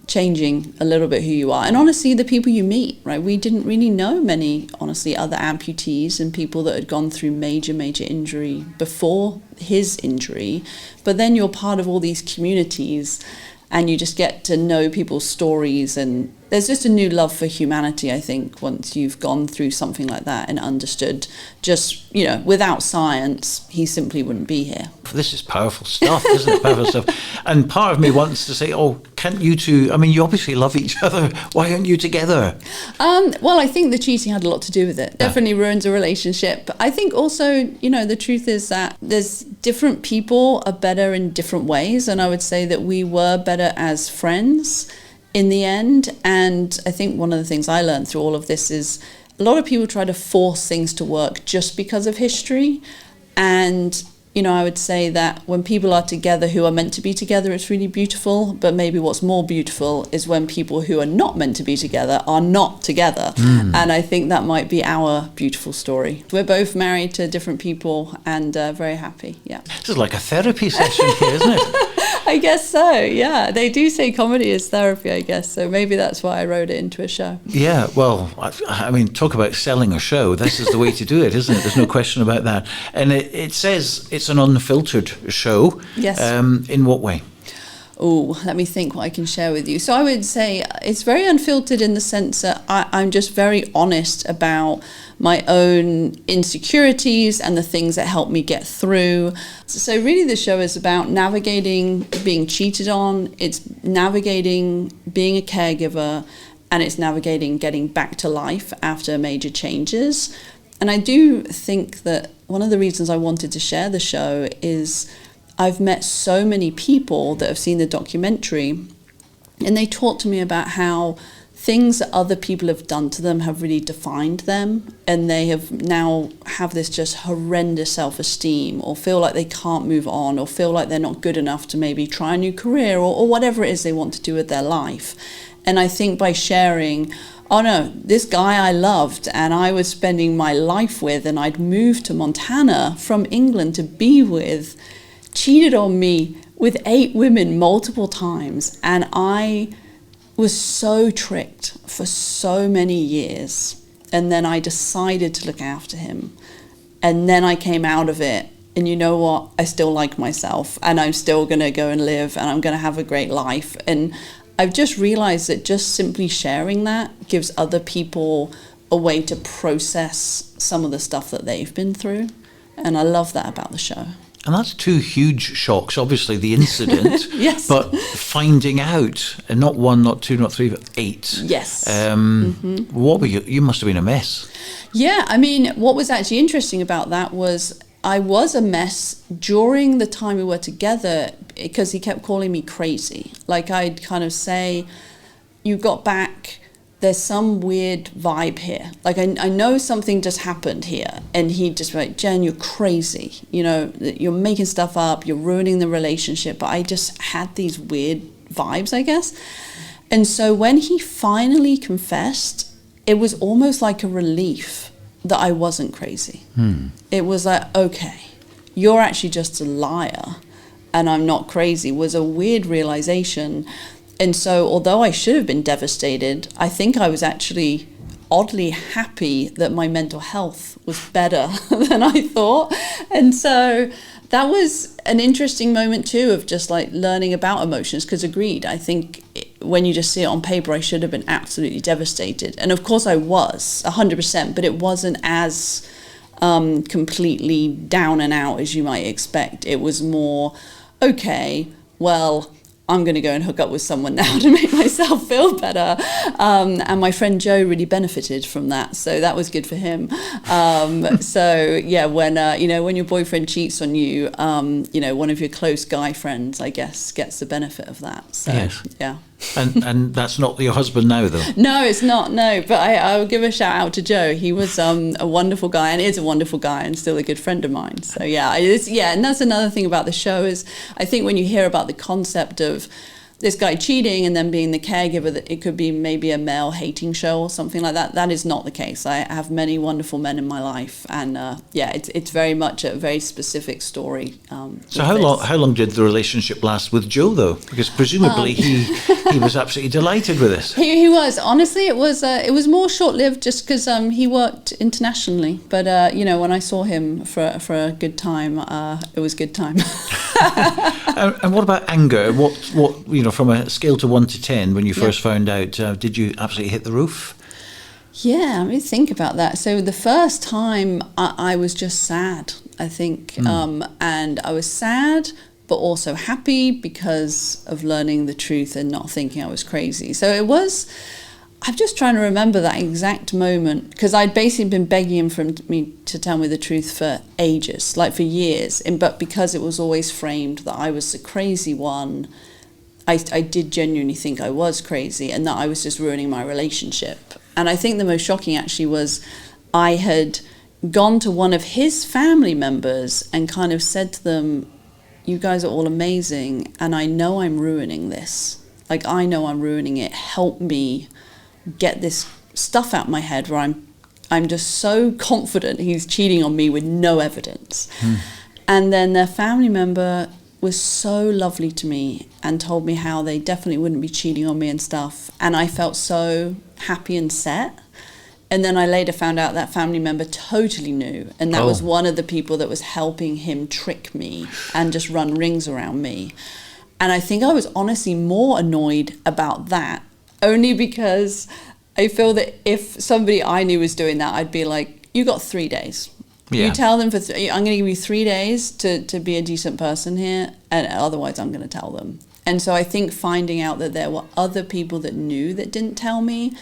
changing a little bit who you are. And honestly, the people you meet, right? We didn't really know many, honestly, other amputees and people that had gone through major injury before his injury. But then you're part of all these communities and you just get to know people's stories, and there's just a new love for humanity, I think, once you've gone through something like that and understood just, without science, he simply wouldn't be here. This is powerful stuff, isn't it? Powerful stuff. And part of me wants to say, can't you two, you obviously love each other. Why aren't you together? Well, I think the cheating had a lot to do with it. Definitely ruins a relationship. But I think also, the truth is that there's different people are better in different ways. And I would say that we were better as friends in the end. And I think one of the things I learned through all of this is a lot of people try to force things to work just because of history. And I would say that when people are together who are meant to be together, it's really beautiful. But maybe what's more beautiful is when people who are not meant to be together are not together. And I think that might be our beautiful story. We're both married to different people and very happy, yeah. This is like a therapy session here, isn't it? I guess so, yeah. They do say comedy is therapy, I guess. So maybe that's why I wrote it into a show. Yeah, well, talk about selling a show. This is the way to do it, isn't it? There's no question about that. And it says it's an unfiltered show. Yes. In what way? Oh, let me think what I can share with you. So I would say it's very unfiltered in the sense that I'm just very honest about my own insecurities and the things that help me get through. So really the show is about navigating being cheated on, it's navigating being a caregiver, and it's navigating getting back to life after major changes. And I do think that one of the reasons I wanted to share the show is I've met so many people that have seen the documentary, and they talk to me about how things that other people have done to them have really defined them, and they have now have this just horrendous self-esteem, or feel like they can't move on, or feel like they're not good enough to maybe try a new career, or whatever it is they want to do with their life. And I think by sharing, oh no, this guy I loved and I was spending my life with, and I'd moved to Montana from England to be with, cheated on me with 8 women multiple times, and I was so tricked for so many years. And then I decided to look after him, and then I came out of it, and you know what, I still like myself, and I'm still gonna go and live, and I'm gonna have a great life. And I've just realized that just simply sharing that gives other people a way to process some of the stuff that they've been through. And I love that about the show. And that's 2 huge shocks, obviously the incident, yes, but finding out, and not 1, not 2, not 3, but 8. Yes. What were you must have been a mess. Yeah, I mean, what was actually interesting about that was I was a mess during the time we were together, because he kept calling me crazy. Like, I'd kind of say, you got back, there's some weird vibe here. Like, I know something just happened here. And he'd just be like, Jen, you're crazy. You know, you're making stuff up, you're ruining the relationship. But I just had these weird vibes, I guess. And so when he finally confessed, it was almost like a relief that I wasn't crazy. It was like, okay, you're actually just a liar and I'm not crazy, was a weird realization. And so although I should have been devastated, I think I was actually oddly happy that my mental health was better than I thought. And so that was an interesting moment too, of just like learning about emotions, because agreed, I think when you just see it on paper, I should have been absolutely devastated. And of course I was 100%, but it wasn't as completely down and out as you might expect. It was more, okay, well, I'm going to go and hook up with someone now to make myself feel better. And my friend Joe really benefited from that. So that was good for him. So yeah, when your boyfriend cheats on you, one of your close guy friends, I guess, gets the benefit of that. So, yes. Yeah. And that's not your husband now, though? No, it's not, no. But I will give a shout out to Joe. He was a wonderful guy, and is a wonderful guy, and still a good friend of mine. So yeah, and that's another thing about the show is I think when you hear about the concept of this guy cheating and then being the caregiver, that it could be maybe a male hating show or something like that. That is not the case. I have many wonderful men in my life, and it's very much a very specific story. So how long did the relationship last with Joe, though? Because presumably he was absolutely delighted with this. He was. Honestly, it was more short-lived just because he worked internationally. But when I saw him for a good time, it was good time. And what about anger? What from a scale to 1 to 10, when you first found out, did you absolutely hit the roof? Yeah, I mean, think about that. So the first time I was just sad, I think. And I was sad, but also happy because of learning the truth and not thinking I was crazy. So it was, I'm just trying to remember that exact moment, because I'd basically been begging him for me to tell me the truth for ages, like for years. But because it was always framed that I was the crazy one, I did genuinely think I was crazy and that I was just ruining my relationship. And I think the most shocking actually was I had gone to one of his family members and kind of said to them, you guys are all amazing and I know I'm ruining this. Like, I know I'm ruining it. Help me get this stuff out my head where I'm just so confident he's cheating on me with no evidence. And then their family member was so lovely to me and told me how they definitely wouldn't be cheating on me and stuff. And I felt so happy and set. And then I later found out that family member totally knew. And that was one of the people that was helping him trick me and just run rings around me. And I think I was honestly more annoyed about that, only because I feel that if somebody I knew was doing that, I'd be like, you got 3 days. Yeah. You tell them I'm going to give you 3 days to be a decent person here, and otherwise I'm going to tell them. And so I think finding out that there were other people that knew that didn't tell me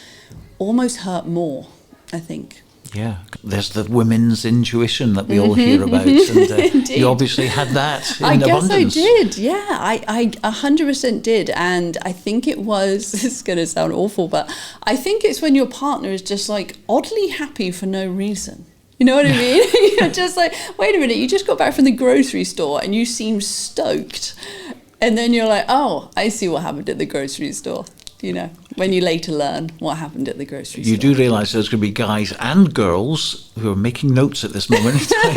almost hurt more, I think. Yeah, there's the women's intuition that we all hear about, and you obviously had that in abundance. I guess I did, yeah, I 100% did, and I think it was, this is going to sound awful, but I think it's when your partner is just like oddly happy for no reason. You know what I mean? You're just like, wait a minute, you just got back from the grocery store and you seem stoked, and then you're like, oh, I see what happened at the grocery store. You know, when you later learn what happened at the grocery store. You do realise there's going to be guys and girls who are making notes at this moment in time.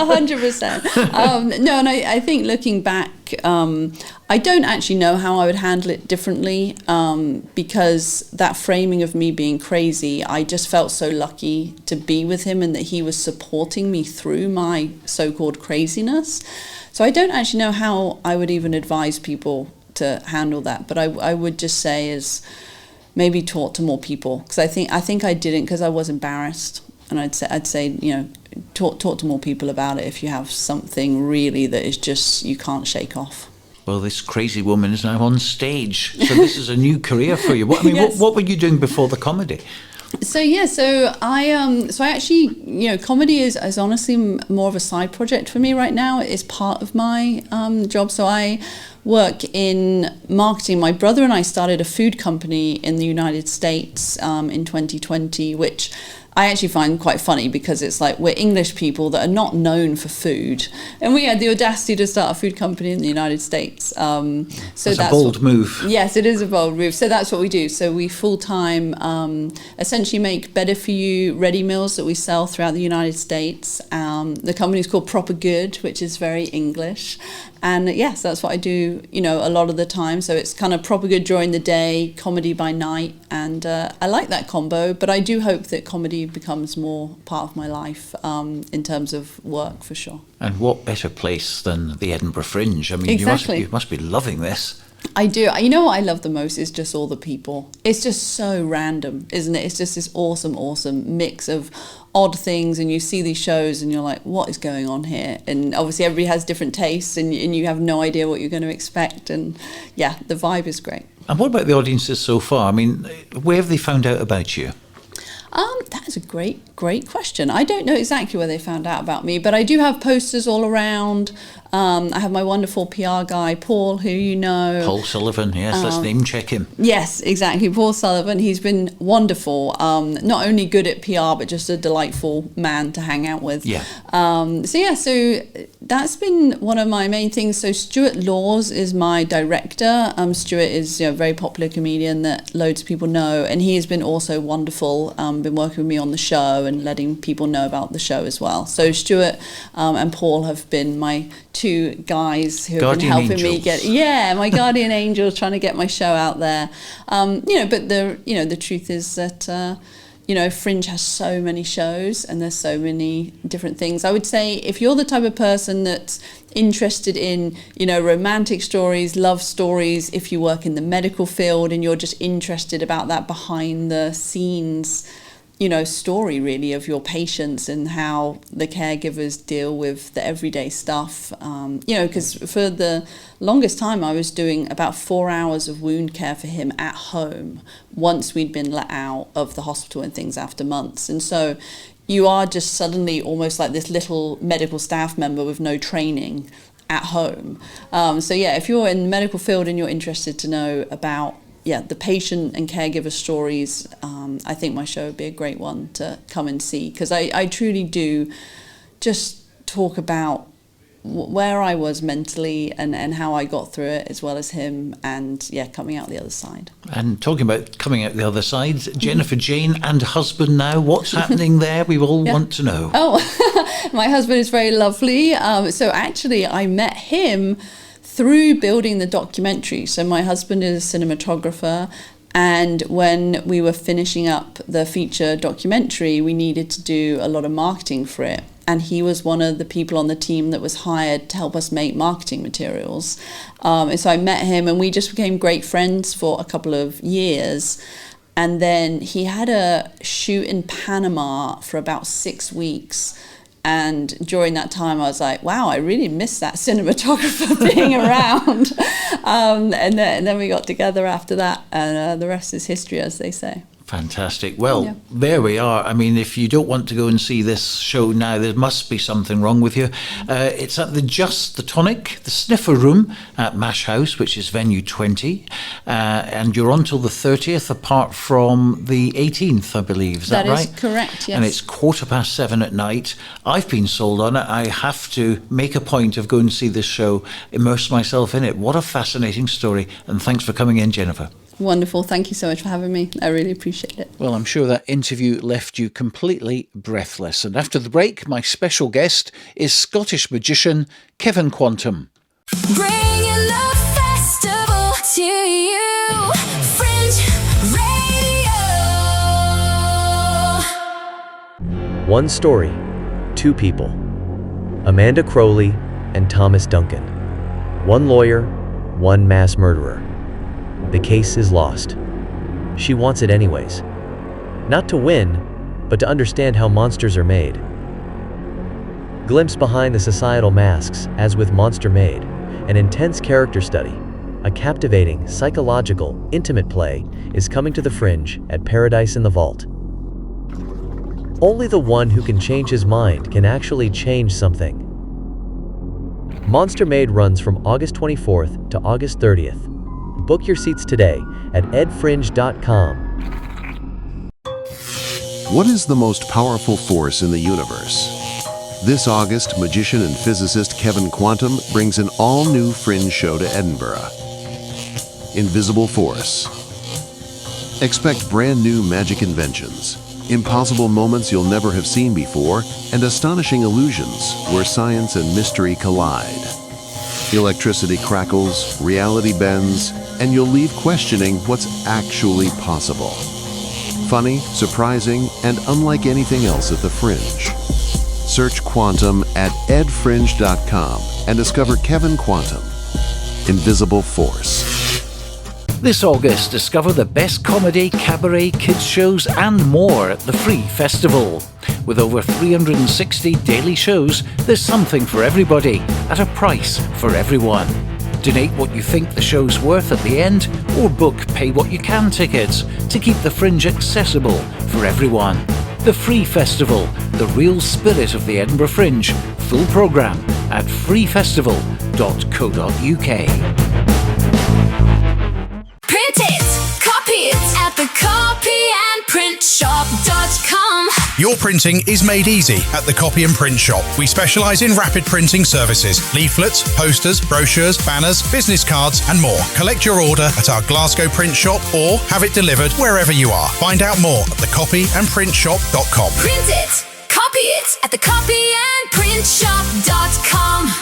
100%. No, and I think looking back, I don't actually know how I would handle it differently, because that framing of me being crazy, I just felt so lucky to be with him and that he was supporting me through my so-called craziness. So I don't actually know how I would even advise people to handle that, but I would just say is maybe talk to more people, because I think I didn't because I was embarrassed, and I'd say you know, talk to more people about it if you have something really that is just you can't shake off. Well, this crazy woman is now on stage, so this is a new career for you. Yes. What were you doing before the comedy? So I actually, you know, comedy is honestly more of a side project for me right now. It's part of my job. So I work in marketing. My brother and I started a food company in the United States in 2020, which I actually find quite funny because it's like we're English people that are not known for food, and we had the audacity to start a food company in the United States. So that's a bold move. Yes, it is a bold move. So that's what we do. So we full-time essentially make better for you ready meals that we sell throughout the United States. The company is called Proper Good, which is very English. And yes, that's what I do, you know, a lot of the time. So it's kind of proper good during the day, comedy by night. And I like that combo, but I do hope that comedy becomes more part of my life in terms of work, for sure. And what better place than the Edinburgh Fringe? I mean, exactly. you must be loving this. I do. You know what I love the most is just all the people. It's just so random, isn't it? It's just this awesome mix of odd things, and you see these shows and you're like, what is going on here? And obviously everybody has different tastes, and you have no idea what you're going to expect, and yeah, the vibe is great. And what about the audiences so far? I mean, where have they found out about you? That is a great question. I don't know exactly where they found out about me, but I do have posters all around. I have my wonderful PR guy, Paul, who you know. Paul Sullivan, yes, let's name check him. Yes, exactly, Paul Sullivan. He's been wonderful. Not only good at PR, but just a delightful man to hang out with. Yeah. So that's been one of my main things. So Stuart Laws is my director. Stuart is a very popular comedian that loads of people know, and he has been also wonderful. Been working with me on the show and letting people know about the show as well. So Stuart and Paul have been my two guys who have been helping me get my guardian angels, trying to get my show out there. But the truth is that Fringe has so many shows and there's so many different things. I would say if you're the type of person that's interested in, romantic stories, love stories, if you work in the medical field and you're just interested about that behind the scenes, story really of your patients and how the caregivers deal with the everyday stuff. Because for the longest time I was doing about 4 hours of wound care for him at home once we'd been let out of the hospital and things after months. And so you are just suddenly almost like this little medical staff member with no training at home. If you're in the medical field and you're interested to know about the patient and caregiver stories, I think my show would be a great one to come and see, because I truly do just talk about where I was mentally and how I got through it, as well as him, and coming out the other side. And talking about coming out the other side, Jennifer Jane and husband now, what's happening there? We all want to know. Oh, my husband is very lovely. So actually I met him through building the documentary. So my husband is a cinematographer, and when we were finishing up the feature documentary, we needed to do a lot of marketing for it. And he was one of the people on the team that was hired to help us make marketing materials. And so I met him and we just became great friends for a couple of years. And then he had a shoot in Panama for about 6 weeks. And during that time, I was like, wow, I really miss that cinematographer being around. And then we got together after that, and the rest is history, as they say. Fantastic. Well, there we are. I mean, if you don't want to go and see this show now, there must be something wrong with you. It's at the Just the Tonic, the Sniffer Room at Mash House, which is venue 20. And you're on till the 30th, apart from the 18th, I believe. Is that right? That is correct, yes. And it's 7:15 at night. I've been sold on it. I have to make a point of going to see this show, immerse myself in it. What a fascinating story. And thanks for coming in, Jennifer. Wonderful. Thank you so much for having me. I really appreciate it. Well, I'm sure that interview left you completely breathless. And after the break, my special guest is Scottish magician Kevin Quantum. Bringing the festival to you. Fringe Radio. One story, two people. Amanda Crowley and Thomas Duncan. One lawyer, one mass murderer. The case is lost. She wants it anyways. Not to win, but to understand how monsters are made. Glimpse behind the societal masks, as with Monster Made, an intense character study, a captivating, psychological, intimate play is coming to the Fringe at Paradise in the Vault. Only the one who can change his mind can actually change something. Monster Made runs from August 24th to August 30th. Book your seats today at edfringe.com. What is the most powerful force in the universe? This August, magician and physicist Kevin Quantum brings an all-new Fringe show to Edinburgh. Invisible Force. Expect brand new magic inventions, impossible moments you'll never have seen before, and astonishing illusions where science and mystery collide. Electricity crackles, reality bends, and you'll leave questioning what's actually possible. Funny, surprising, and unlike anything else at the Fringe. Search Quantum at edfringe.com and discover Kevin Quantum, Invisible Force. This August, discover the best comedy, cabaret, kids shows and more at the Free Festival. With over 360 daily shows, there's something for everybody at a price for everyone. Donate what you think the show's worth at the end, or book pay what you can tickets to keep the Fringe accessible for everyone. The Free Festival, the real spirit of the Edinburgh Fringe. Full programme at freefestival.co.uk. Print it, copy it at the copyandprintshop.com. Your printing is made easy at the Copy and Print Shop. We specialise in rapid printing services, leaflets, posters, brochures, banners, business cards and more. Collect your order at our Glasgow print shop or have it delivered wherever you are. Find out more at thecopyandprintshop.com. Print it, copy it at the copyandprintshop.com.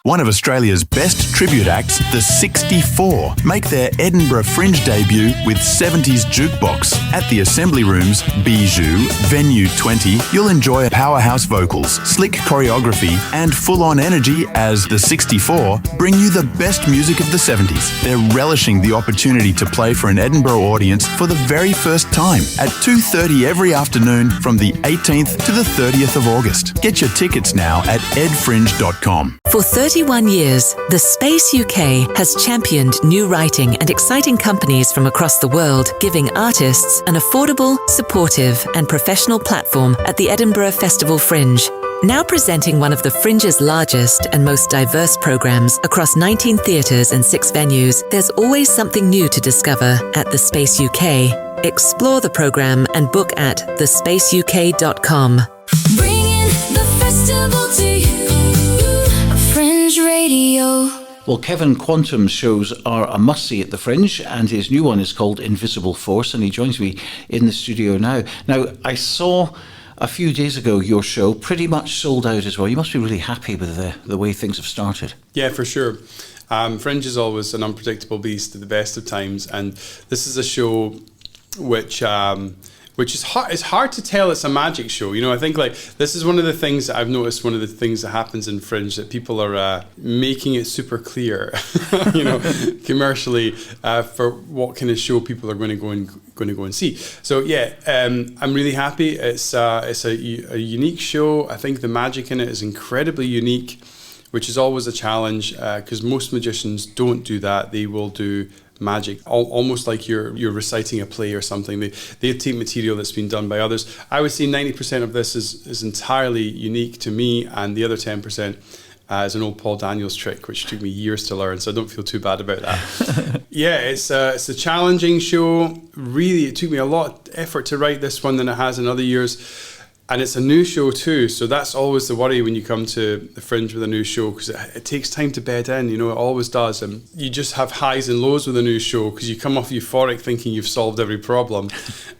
One of Australia's best tribute acts, the 64, make their Edinburgh Fringe debut with 70s jukebox. At the Assembly Rooms, Bijou, Venue 20, you'll enjoy powerhouse vocals, slick choreography, and full-on energy as the 64 bring you the best music of the 70s. They're relishing the opportunity to play for an Edinburgh audience for the very first time at 2:30 every afternoon from the 18th to the 30th of August. Get your tickets now at edfringe.com. For 31 years, the Space UK has championed new writing and exciting companies from across the world, giving artists an affordable, supportive and professional platform at the Edinburgh Festival Fringe. Now presenting one of the Fringe's largest and most diverse programmes across 19 theatres and 6 venues, there's always something new to discover at the Space UK. Explore the programme and book at thespaceuk.com. Bringing the festival to you. Fringe Radio. Well, Kevin Quantum's shows are a must-see at the Fringe, and his new one is called Invisible Force, and he joins me in the studio now. Now, I saw a few days ago your show pretty much sold out as well. You must be really happy with the way things have started. Yeah, for sure. Fringe is always an unpredictable beast at the best of times, and this is a show which is hard. It's hard to tell it's a magic show. You know, I think like this is one of the things that I've noticed. One of the things that happens in Fringe that people are making it super clear, you know, commercially for what kind of show people are going to go and see. So yeah, I'm really happy. It's a unique show. I think the magic in it is incredibly unique, which is always a challenge because most magicians don't do that. They will do magic, almost like you're reciting a play or something. They take material that's been done by others. I would say 90% of this is entirely unique to me, and the other 10% is an old Paul Daniels trick, which took me years to learn, so I don't feel too bad about that. Yeah, it's a challenging show. Really, it took me a lot of effort to write this one than it has in other years. And it's a new show too, so that's always the worry when you come to the Fringe with a new show, because it takes time to bed in, it always does. And you just have highs and lows with a new show, because you come off euphoric thinking you've solved every problem,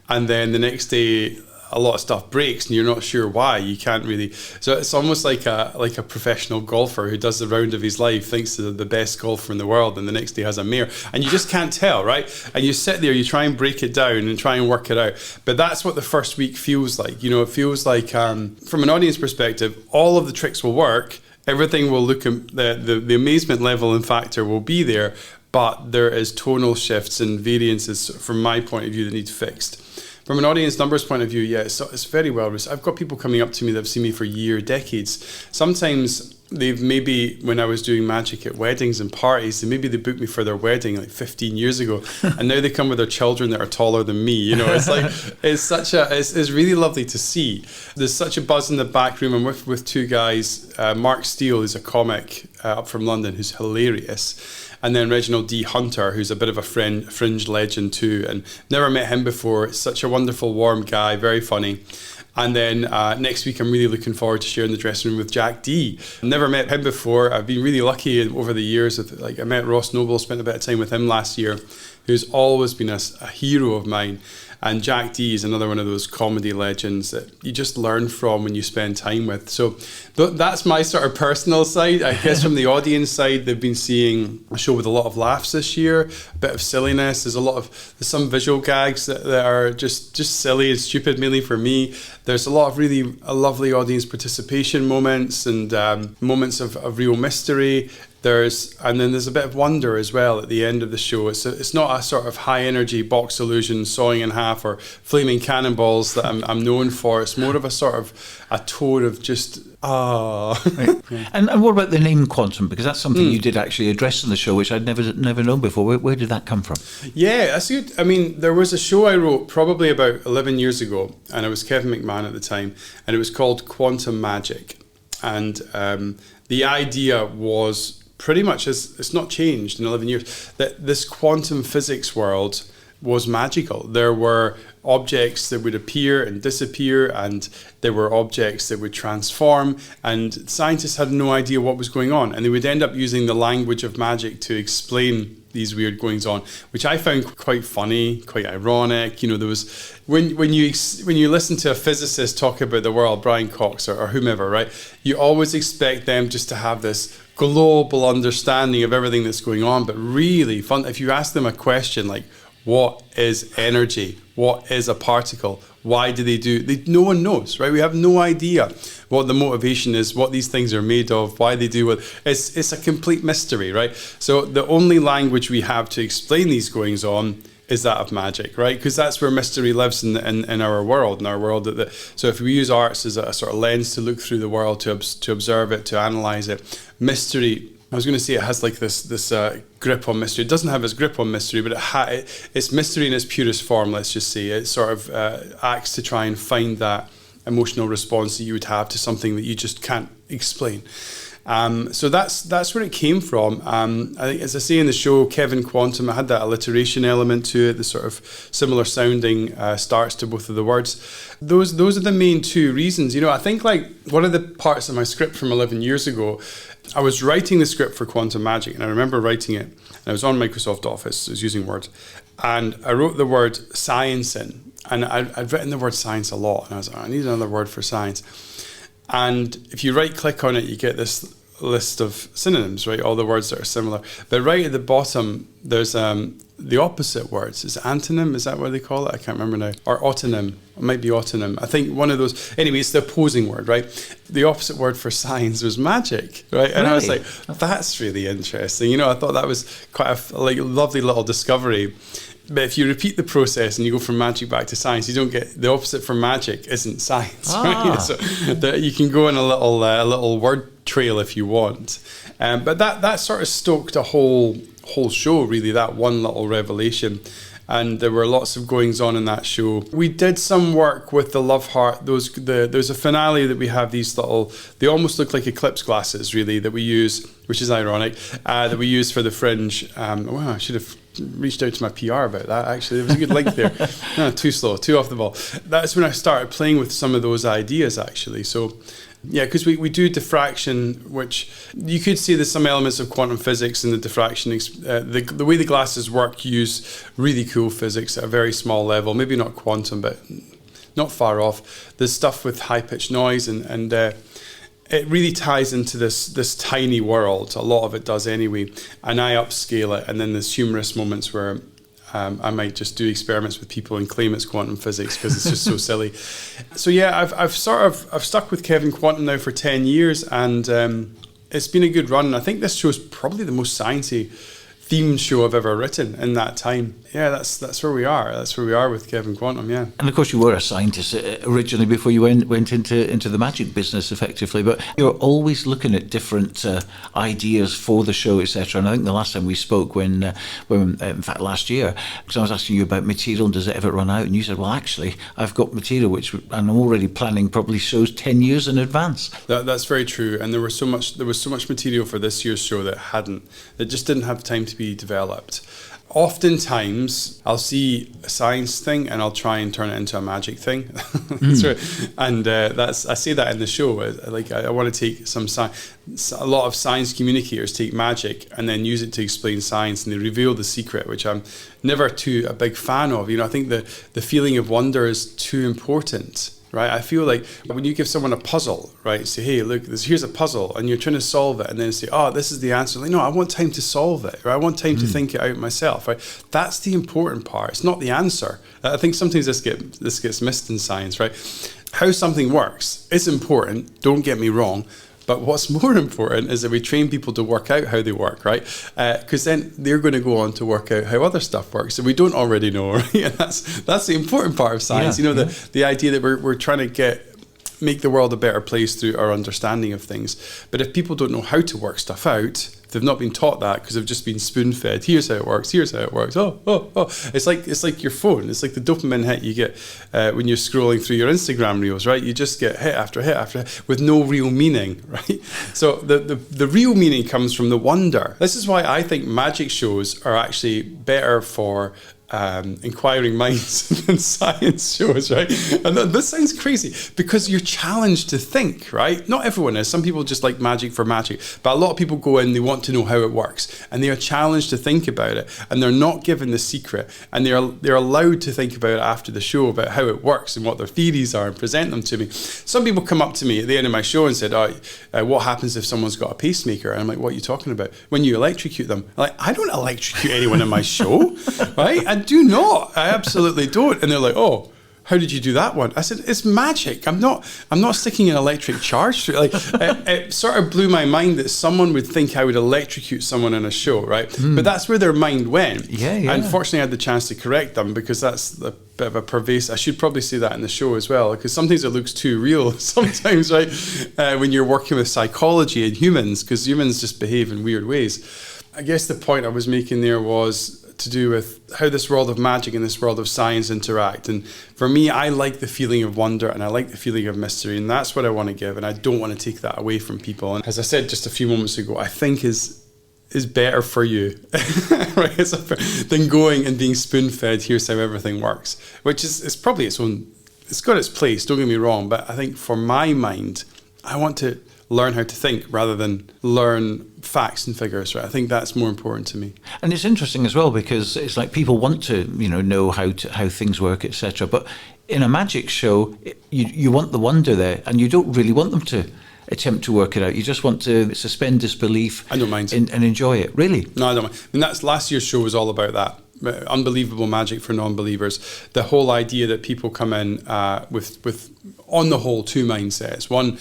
and then the next day a lot of stuff breaks and you're not sure why. You can't really. So it's almost like a professional golfer who does the round of his life, thinks they're the best golfer in the world, and the next day has a mare, and you just can't tell, right? And you sit there, you try and break it down and try and work it out. But that's what the first week feels like. It feels like from an audience perspective, all of the tricks will work. Everything will look, the amazement level and factor will be there, but there is tonal shifts and variances from my point of view that need fixed. From an audience numbers point of view, yeah, it's very well received. I've got people coming up to me that have seen me for years, decades. Sometimes they've maybe, when I was doing magic at weddings and parties, they booked me for their wedding like 15 years ago, and now they come with their children that are taller than me. It's like it's really lovely to see. There's such a buzz in the back room. I'm with two guys. Mark Steele is a comic up from London who's hilarious. And then Reginald D. Hunter, who's a bit of a Fringe legend too, and never met him before. Such a wonderful, warm guy, very funny. And then next week, I'm really looking forward to sharing the dressing room with Jack D. Never met him before. I've been really lucky over the years. I met Ross Noble, spent a bit of time with him last year, who's always been a hero of mine. And Jack D is another one of those comedy legends that you just learn from when you spend time with. So that's my sort of personal side. I guess from the audience side, they've been seeing a show with a lot of laughs this year, a bit of silliness. There's some visual gags that are just silly and stupid, mainly for me. There's a lot of really lovely audience participation moments and moments of real mystery. And then there's a bit of wonder as well at the end of the show. It's not a sort of high energy box illusion, sawing in half, or flaming cannonballs that I'm known for. It's more of a sort of a tone of just Right. Yeah. And what about the name Quantum? Because that's something you did actually address in the show, which I'd never known before. Where did that come from? Yeah, that's good. I mean, there was a show I wrote probably about 11 years ago, and I was Kevin McMahon at the time, and it was called Quantum Magic. And the idea was pretty much, it's not changed in 11 years, that this quantum physics world was magical. There were objects that would appear and disappear, and there were objects that would transform, and scientists had no idea what was going on, and they would end up using the language of magic to explain these weird goings on, which I found quite funny, quite ironic. There was when you listen to a physicist talk about the world, Brian Cox or whomever, right? You always expect them just to have this global understanding of everything that's going on, but really fun. If you ask them a question like, what is energy? What is a particle? Why do they do? No one knows, right? We have no idea what the motivation is, what these things are made of, why they do what. It's a complete mystery, right? So the only language we have to explain these goings on is that of magic, right? Because that's where mystery lives in our world, so if we use arts as a sort of lens to look through the world, to observe it, to analyze it, mystery, I was going to say it has like this grip on mystery. It doesn't have its grip on mystery, but it's mystery in its purest form, let's just say. It sort of acts to try and find that emotional response that you would have to something that you just can't explain. So that's where it came from. I think, as I say in the show, Kevin Quantum, it had that alliteration element to it, the sort of similar sounding starts to both of the words. Those are the main two reasons. I think like one of the parts of my script from 11 years ago, I was writing the script for Quantum Magic, and I remember writing it, and I was on Microsoft Office, I was using Word, and I wrote the word science in, and I'd written the word science a lot, and I was like, I need another word for science. And if you right click on it, you get this list of synonyms, right? All the words that are similar. But right at the bottom, there's the opposite words. Is it antonym? Is that what they call it? I can't remember now. Or autonym. It might be autonym. I think one of those. Anyway, it's the opposing word, right? The opposite word for science was magic, right? And I was like, that's really interesting. I thought that was quite a lovely little discovery. But if you repeat the process and you go from magic back to science, you don't get the opposite from magic isn't science, right? So you can go on a little word trail if you want. But that sort of stoked a whole whole show, really, that one little revelation. And there were lots of goings on in that show. We did some work with the Love Heart. There's a finale that we have these little, they almost look like eclipse glasses, really, that we use, which is ironic, that we use for the Fringe. Wow, I should have reached out to my PR about that, actually. There was a good link there. No, too slow, too off the ball. That's when I started playing with some of those ideas, actually. So, yeah, because we do diffraction, which you could say there's some elements of quantum physics in the diffraction. The way the glasses work use really cool physics at a very small level, maybe not quantum, but not far off. There's stuff with high-pitched noise, and it really ties into this tiny world. A lot of it does anyway, and I upscale it, and then there's humorous moments where I might just do experiments with people and claim it's quantum physics because it's just so silly. So yeah, I've stuck with Kevin Quantum now for 10 years, and it's been a good run. I think this show is probably the most sciencey themed show I've ever written in that time. Yeah, that's where we are. That's where we are with Kevin Quantum, yeah. And of course you were a scientist originally before you went into the magic business effectively, but you're always looking at different ideas for the show, etc. And I think the last time we spoke, when in fact last year, because I was asking you about material, does it ever run out? And you said, well, actually, I've got material which I'm already planning probably shows 10 years in advance. That's very true. And there was so much material for this year's show that just didn't have time to be developed. Oftentimes, I'll see a science thing and I'll try and turn it into a magic thing. And I say that in the show. Like, I want to take a lot of science communicators take magic and then use it to explain science, and they reveal the secret, which I'm never a big fan of. I think the feeling of wonder is too important. Right, I feel like when you give someone a puzzle, right, say, hey, look, here's a puzzle, and you're trying to solve it, and then say, oh, this is the answer. Like, no, I want time to solve it, right? I want time to think it out myself, right? That's the important part. It's not the answer. I think sometimes this gets missed in science, right? How something works is important, don't get me wrong, but what's more important is that we train people to work out how they work, right? Because then they're going to go on to work out how other stuff works that we don't already know, right? And that's the important part of science. Yeah, the idea that we're trying to make the world a better place through our understanding of things. But if people don't know how to work stuff out, they've not been taught that because they've just been spoon-fed. Here's how it works. Here's how it works. Oh. It's like your phone. It's like the dopamine hit you get when you're scrolling through your Instagram reels, right? You just get hit after hit after hit with no real meaning, right? So the real meaning comes from the wonder. This is why I think magic shows are actually better for inquiring minds than science shows, right? And this sounds crazy because you're challenged to think, right? Not everyone is. Some people just like magic for magic, but a lot of people go in, they want to know how it works, and they are challenged to think about it, and they're not given the secret, and they're allowed to think about it after the show about how it works and what their theories are and present them to me. Some people come up to me at the end of my show and said, what happens if someone's got a pacemaker? And I'm like, what are you talking about? When you electrocute them. I'm like, I don't electrocute anyone in my show, right? I do not. I absolutely don't. And they're like, oh, how did you do that one? I said, it's magic. I'm not sticking an electric charge through it. Like, it sort of blew my mind that someone would think I would electrocute someone in a show, right? But that's where their mind went. Yeah. Unfortunately, I had the chance to correct them because that's a bit of a pervasive. I should probably say that in the show as well, because sometimes it looks too real. Sometimes, right, when you're working with psychology and humans, because humans just behave in weird ways. I guess the point I was making there was to do with how this world of magic and this world of science interact. And for me, I like the feeling of wonder and I like the feeling of mystery, and that's what I want to give, and I don't want to take that away from people. And as I said just a few moments ago, I think is better for you right, than going and being spoon-fed, here's how everything works, which is probably its own, it's got its place, don't get me wrong, but I think for my mind, I want to learn how to think rather than learn facts and figures, right? I think that's more important to me. And it's interesting as well because it's like people want to, know how things work, etc. But in a magic show, you want the wonder there, and you don't really want them to attempt to work it out. You just want to suspend disbelief. I don't mind. And enjoy it. Really? No, I don't mind. I mean, that's last year's show was all about that. Unbelievable magic for non-believers. The whole idea that people come in with on the whole two mindsets. One,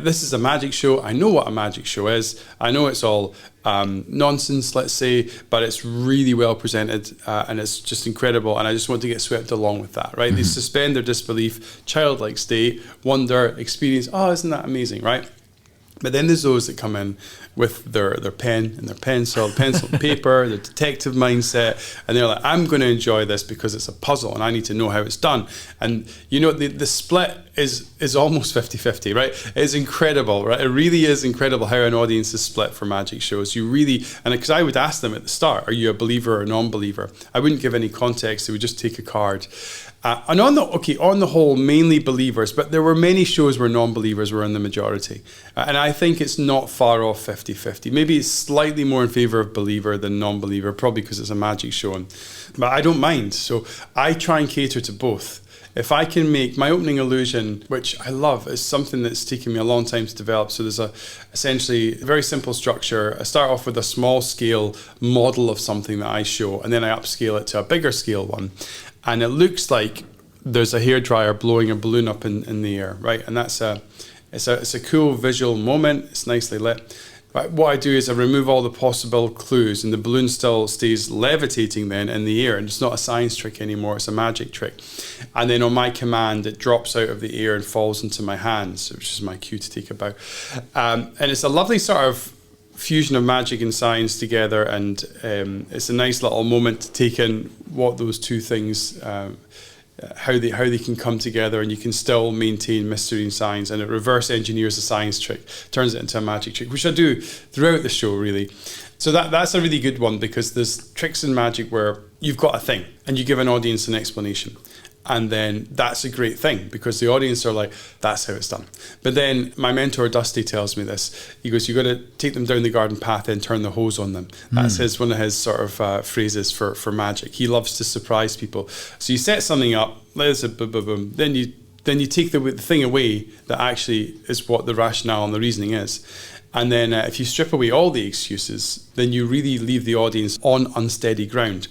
this is a magic show. I know what a magic show is. I know it's all nonsense, let's say, but it's really well presented and it's just incredible. And I just want to get swept along with that, right? Mm-hmm. They suspend their disbelief, childlike state, wonder, experience. Oh, isn't that amazing, right? But then there's those that come in with their pen and their pencil and paper, their detective mindset, and they're like, I'm going to enjoy this because it's a puzzle and I need to know how it's done. And the split is almost 50-50, right? It's incredible, right? It really is incredible how an audience is split for magic shows. You really, and because I would ask them at the start, are you a believer or a non-believer? I wouldn't give any context. They would just take a card. And on the whole, mainly believers, but there were many shows where non-believers were in the majority. And I think it's not far off 50-50. Maybe it's slightly more in favour of believer than non-believer, probably because it's a magic show. But I don't mind. So I try and cater to both. If I can make my opening illusion, which I love, is something that's taken me a long time to develop. So there's essentially a very simple structure. I start off with a small scale model of something that I show, and then I upscale it to a bigger scale one. And it looks like there's a hairdryer blowing a balloon up in the air, right? And it's a cool visual moment. It's nicely lit. But what I do is I remove all the possible clues, and the balloon still stays levitating then in the air, and it's not a science trick anymore, it's a magic trick. And then on my command, it drops out of the air and falls into my hands, which is my cue to take a bow. And it's a lovely sort of fusion of magic and science together, and it's a nice little moment to take in what those two things, how they can come together, and you can still maintain mystery and science, and it reverse engineers a science trick, turns it into a magic trick, which I do throughout the show really. So that's a really good one, because there's tricks in magic where you've got a thing and you give an audience an explanation. And then that's a great thing, because the audience are like, that's how it's done. But then my mentor Dusty tells me this. He goes, you got to take them down the garden path and turn the hose on them. That's one of his sort of phrases for magic. He loves to surprise people. So you set something up, there's a boom, boom, boom. Then you take the thing away that actually is what the rationale and the reasoning is. And then if you strip away all the excuses, then you really leave the audience on unsteady ground.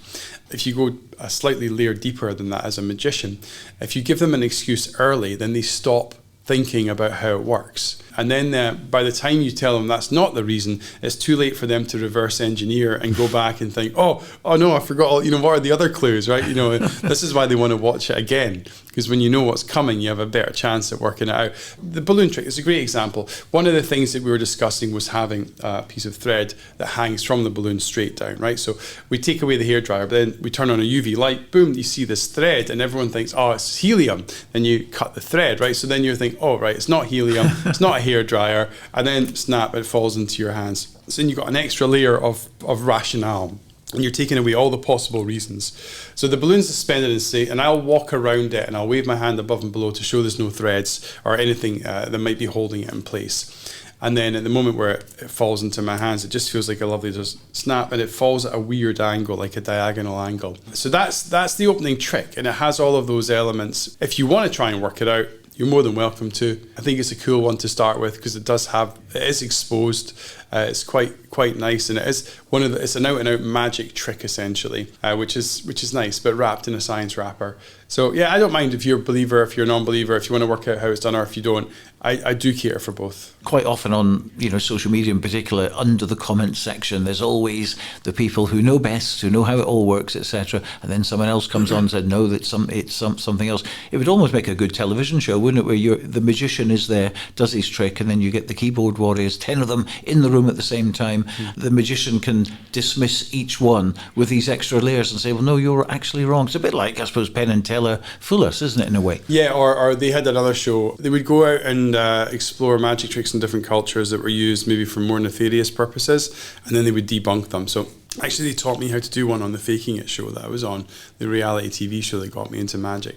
If you go a slightly layer deeper than that as a magician, if you give them an excuse early, then they stop thinking about how it works. And then by the time you tell them that's not the reason, it's too late for them to reverse engineer and go back and think, oh no, I forgot, what are the other clues, right? This is why they want to watch it again, because when you know what's coming, you have a better chance at working it out. The balloon trick is a great example. One of the things that we were discussing was having a piece of thread that hangs from the balloon straight down, right? So we take away the hairdryer, but then we turn on a UV light, boom, you see this thread, and everyone thinks, oh, it's helium. Then you cut the thread, right? So then you think, oh, right, it's not helium, it's not a hairdryer, and then snap, it falls into your hands. So then you've got an extra layer of rationale, and you're taking away all the possible reasons. So the balloon's suspended in state, and I'll walk around it and I'll wave my hand above and below to show there's no threads or anything that might be holding it in place. And then at the moment where it falls into my hands, it just feels like a lovely just snap, and it falls at a weird angle, like a diagonal angle. So that's the opening trick, and it has all of those elements. If you want to try and work it out, you're more than welcome to. I think it's a cool one to start with, because it is exposed. It's quite nice, and it's an out and out magic trick essentially, which is nice, but wrapped in a science wrapper. So yeah, I don't mind if you're a believer, if you're a non-believer, if you want to work out how it's done, or if you don't. I do cater for both. Quite often on social media in particular, under the comments section, there's always the people who know best, who know how it all works, etc. And then someone else comes on and said, no, it's something else. It would almost make a good television show, wouldn't it? Where the magician is there, does his trick, and then you get the keyboard warriors, 10 of them in the room at the same time. The magician can dismiss each one with these extra layers and say, well, no, you're actually wrong. It's a bit like, I suppose, Penn and Teller fool us, isn't it, in a way? Yeah, or they had another show. They would go out and explore magic tricks in different cultures that were used maybe for more nefarious purposes, and then they would debunk them. So actually they taught me how to do one on the Faking It show that I was on, the reality TV show that got me into magic.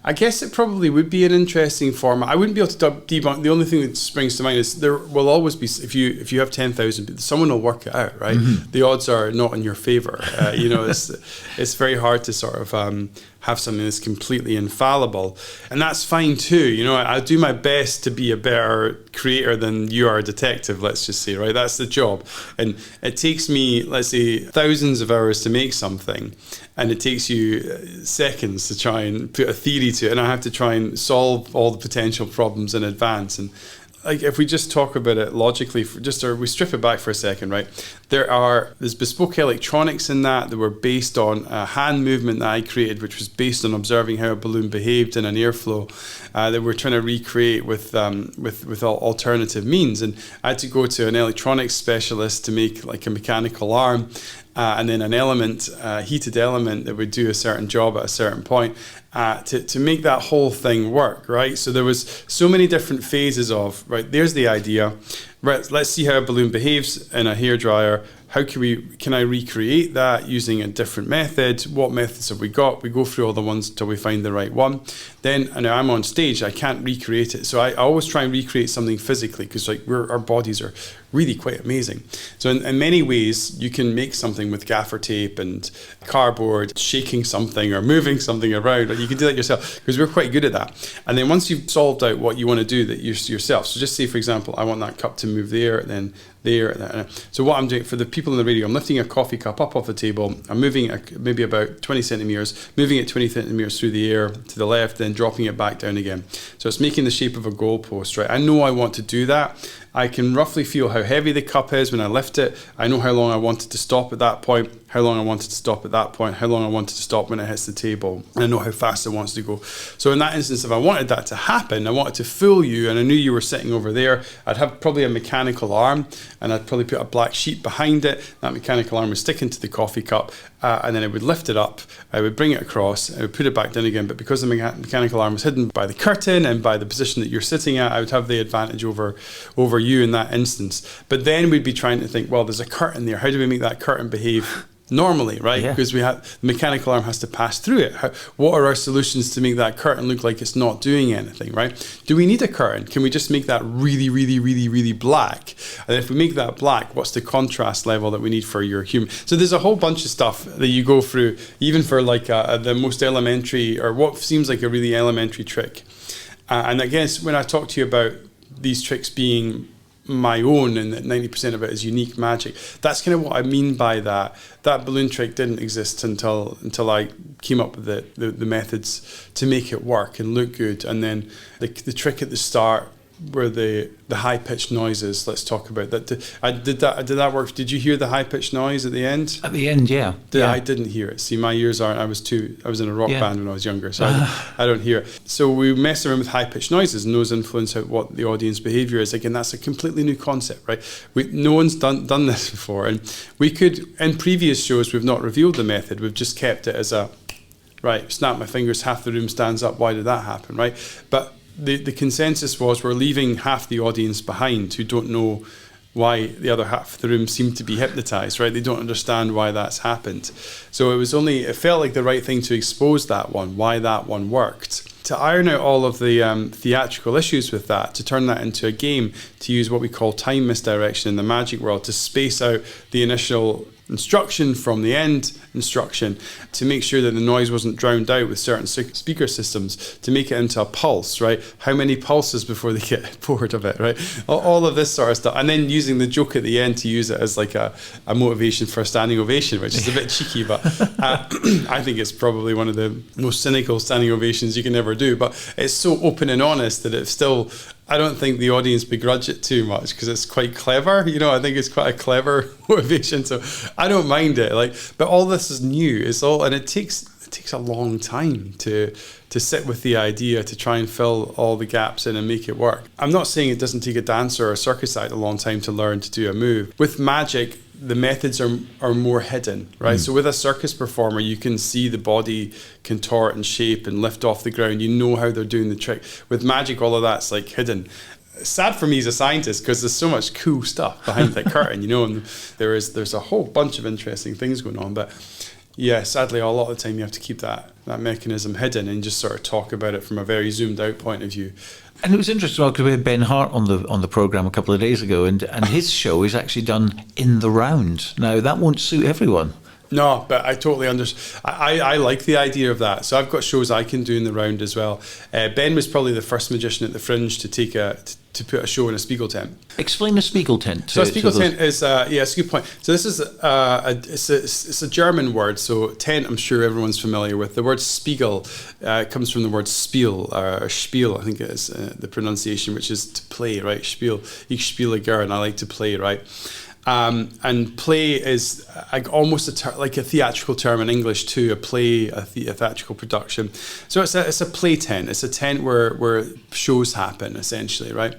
I guess it probably would be an interesting format. I wouldn't be able to debunk. The only thing that springs to mind is there will always be, if you have 10,000, someone will work it out, right? Mm-hmm. The odds are not in your favour. It's very hard to sort of have something that's completely infallible, and that's fine too. I do my best to be a better creator than you are a detective, let's just say, right? That's the job, and it takes me, let's say, thousands of hours to make something, and it takes you seconds to try and put a theory to it, and I have to try and solve all the potential problems in advance. And like if we just talk about it logically, or we strip it back for a second, right? There's bespoke electronics in that were based on a hand movement that I created, which was based on observing how a balloon behaved in an airflow, that we're trying to recreate with alternative means. And I had to go to an electronics specialist to make like a mechanical arm, and then an element, heated element that would do a certain job at a certain point, to make that whole thing work, right? So there was so many different phases of, right, there's the idea, right, let's see how a balloon behaves in a hairdryer. How can I recreate that using a different method? What methods have we got? We go through all the ones until we find the right one. Then, and I'm on stage, I can't recreate it. So I always try and recreate something physically, because like our bodies are really quite amazing. So in many ways, you can make something with gaffer tape and cardboard, shaking something or moving something around. You can do that yourself, because we're quite good at that. And then once you've solved out what you want to do that yourself, so just say, for example, I want that cup to move there, then there. So what I'm doing for the people in the radio, I'm lifting a coffee cup up off the table. I'm moving it maybe about 20 centimeters, moving it 20 centimeters through the air to the left, then dropping it back down again. So it's making the shape of a goalpost, right? I know I want to do that. I can roughly feel how heavy the cup is when I lift it. I know how long I want it to stop at that point, how long I want it to stop at that point, how long I want it to stop when it hits the table. And I know how fast it wants to go. So in that instance, if I wanted that to happen, I wanted to fool you, and I knew you were sitting over there, I'd have probably a mechanical arm, and I'd probably put a black sheet behind it. That mechanical arm would stick into the coffee cup, and then I would lift it up, I would bring it across, I would put it back down again. But because the mechanical arm was hidden by the curtain and by the position that you're sitting at, I would have the advantage over you in that instance. But then we'd be trying to think, well, there's a curtain there. How do we make that curtain behave normally, right? Because the mechanical arm has to pass through it. What are our solutions to make that curtain look like it's not doing anything, right? Do we need a curtain? Can we just make that really, really, really, really black? And if we make that black, what's the contrast level that we need for your human? So there's a whole bunch of stuff that you go through, even for like the most elementary, or what seems like a really elementary trick. And I guess when I talk to you about these tricks being my own, and that 90% of it is unique magic, that's kind of what I mean by that. That balloon trick didn't exist until I came up with the methods to make it work and look good. And then the trick at the start were the high-pitched noises. Let's talk about that. Did that work? Did you hear the high-pitched noise at the end? At the end, yeah. I didn't hear it. See, my ears aren't. I was in a rock band when I was younger, so I don't hear it. So we mess around with high-pitched noises, and those influence what the audience behaviour is. Again, that's a completely new concept, right? No one's done this before, and we could, in previous shows, we've not revealed the method. We've just kept it as right, snap my fingers, half the room stands up. Why did that happen, right? But the consensus was we're leaving half the audience behind who don't know why the other half of the room seemed to be hypnotised, right? They don't understand why that's happened. So it felt like the right thing to expose that one, why that one worked. To iron out all of the theatrical issues with that, to turn that into a game, to use what we call time misdirection in the magic world, to space out the initial instruction from the end instruction, to make sure that the noise wasn't drowned out with certain speaker systems, to make it into a pulse, right? How many pulses before they get bored of it, right? All of this sort of stuff. And then using the joke at the end to use it as like a motivation for a standing ovation, which is a bit cheeky, but I think it's probably one of the most cynical standing ovations you can ever do. But it's so open and honest that it's still, I don't think the audience begrudge it too much, because it's quite clever. I think it's quite a clever motivation, so I don't mind it. But all this is new. And it takes a long time to sit with the idea, to try and fill all the gaps in and make it work. I'm not saying it doesn't take a dancer or a circus act a long time to learn to do a move. With magic, the methods are more hidden, right? So with a circus performer, you can see the body contort and shape and lift off the ground. You know how they're doing the trick. With magic, all of that's like hidden. Sad for me as a scientist, because there's so much cool stuff behind that curtain, and there's a whole bunch of interesting things going on. But yeah, sadly, a lot of the time you have to keep that mechanism hidden and just sort of talk about it from a very zoomed out point of view. And it was interesting, because we had Ben Hart on the programme a couple of days ago, and his show is actually done in the round. Now, that won't suit everyone. No, but I totally understand. I like the idea of that. So I've got shows I can do in the round as well. Ben was probably the first magician at the Fringe to take to put a show in a Spiegel tent. Explain a Spiegel tent. So a Spiegel tent is, it's a good point. So this is it's a German word. So tent, I'm sure everyone's familiar with. The word Spiegel comes from the word Spiel or Spiel, I think it is the pronunciation, which is to play, right? Spiel. Ich spiele gern. I like to play, right? And play is almost like a theatrical term in English too. A play, a theatrical production. So it's a play tent. It's a tent where shows happen, essentially, right?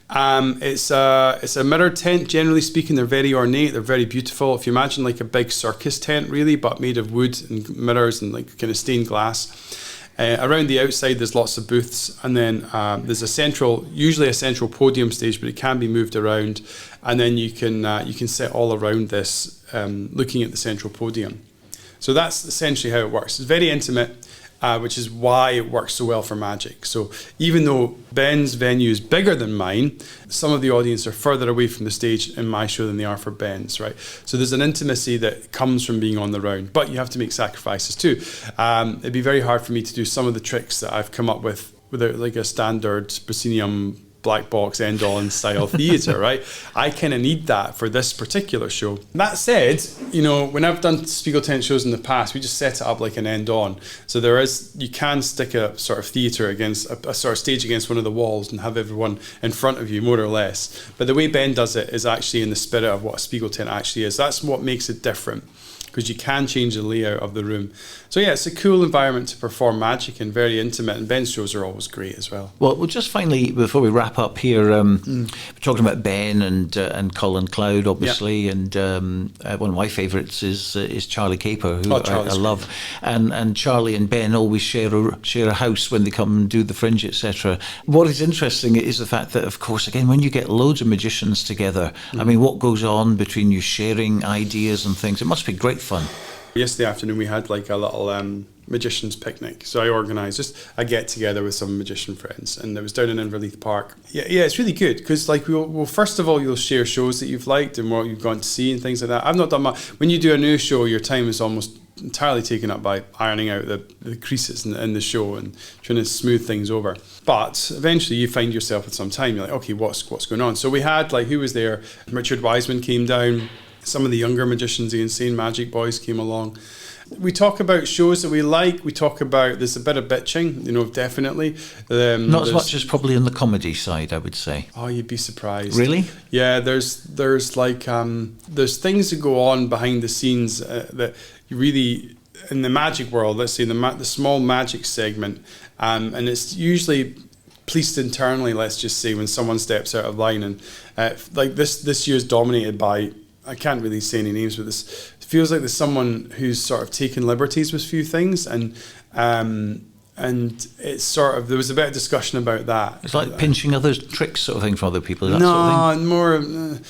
It's a mirror tent. Generally speaking, they're very ornate. They're very beautiful. If you imagine like a big circus tent, really, but made of wood and mirrors and like kind of stained glass. Around the outside, there's lots of booths, and then there's usually a central podium stage, but it can be moved around, and then you can sit all around this, looking at the central podium. So that's essentially how it works. It's very intimate, which is why it works so well for magic. So even though Ben's venue is bigger than mine, some of the audience are further away from the stage in my show than they are for Ben's, right? So there's an intimacy that comes from being on the round, but you have to make sacrifices too. It'd be very hard for me to do some of the tricks that I've come up with without like a standard proscenium black box end-on style theatre, right? I kind of need that for this particular show. That said, when I've done Spiegel tent shows in the past, we just set it up like an end-on. So you can stick a sort of theatre against, a sort of stage against one of the walls and have everyone in front of you, more or less. But the way Ben does it is actually in the spirit of what a Spiegel tent actually is. That's what makes it different, because you can change the layout of the room. So yeah, it's a cool environment to perform magic and very intimate, and Ben's shows are always great as well. Well, just finally, before we wrap up here, we're talking about Ben and Colin Cloud, obviously, and one of my favourites is Charlie Caper, who I love. And Charlie and Ben always share a house when they come and do the Fringe, etc. What is interesting is the fact that, of course, again, when you get loads of magicians together, I mean, what goes on between you sharing ideas and things? It must be great fun. Yesterday afternoon we had like a little magician's picnic. So I organised just a get together with some magician friends, and it was down in Inverleith Park. Yeah, it's really good because like well, first of all, you'll share shows that you've liked and what you've gone to see and things like that. I've not done much. When you do a new show, your time is almost entirely taken up by ironing out the creases in the show and trying to smooth things over. But eventually you find yourself with some time. You're like, okay, what's going on? So we had like, who was there? Richard Wiseman came down. Some of the younger magicians, the Insane Magic Boys, came along. We talk about shows that we like. We talk about, there's a bit of bitching, definitely. Not as much as probably on the comedy side, I would say. Oh, you'd be surprised. Really? Yeah, there's like, there's things that go on behind the scenes that you really, in the magic world, let's say the small magic segment, and it's usually policed internally, let's just say, when someone steps out of line. And like this year's dominated by, I can't really say any names, but this feels like there's someone who's sort of taken liberties with a few things, and it's sort of, there was a bit of discussion about that. It's like pinching others' tricks sort of thing for other people. That no, sort of thing? More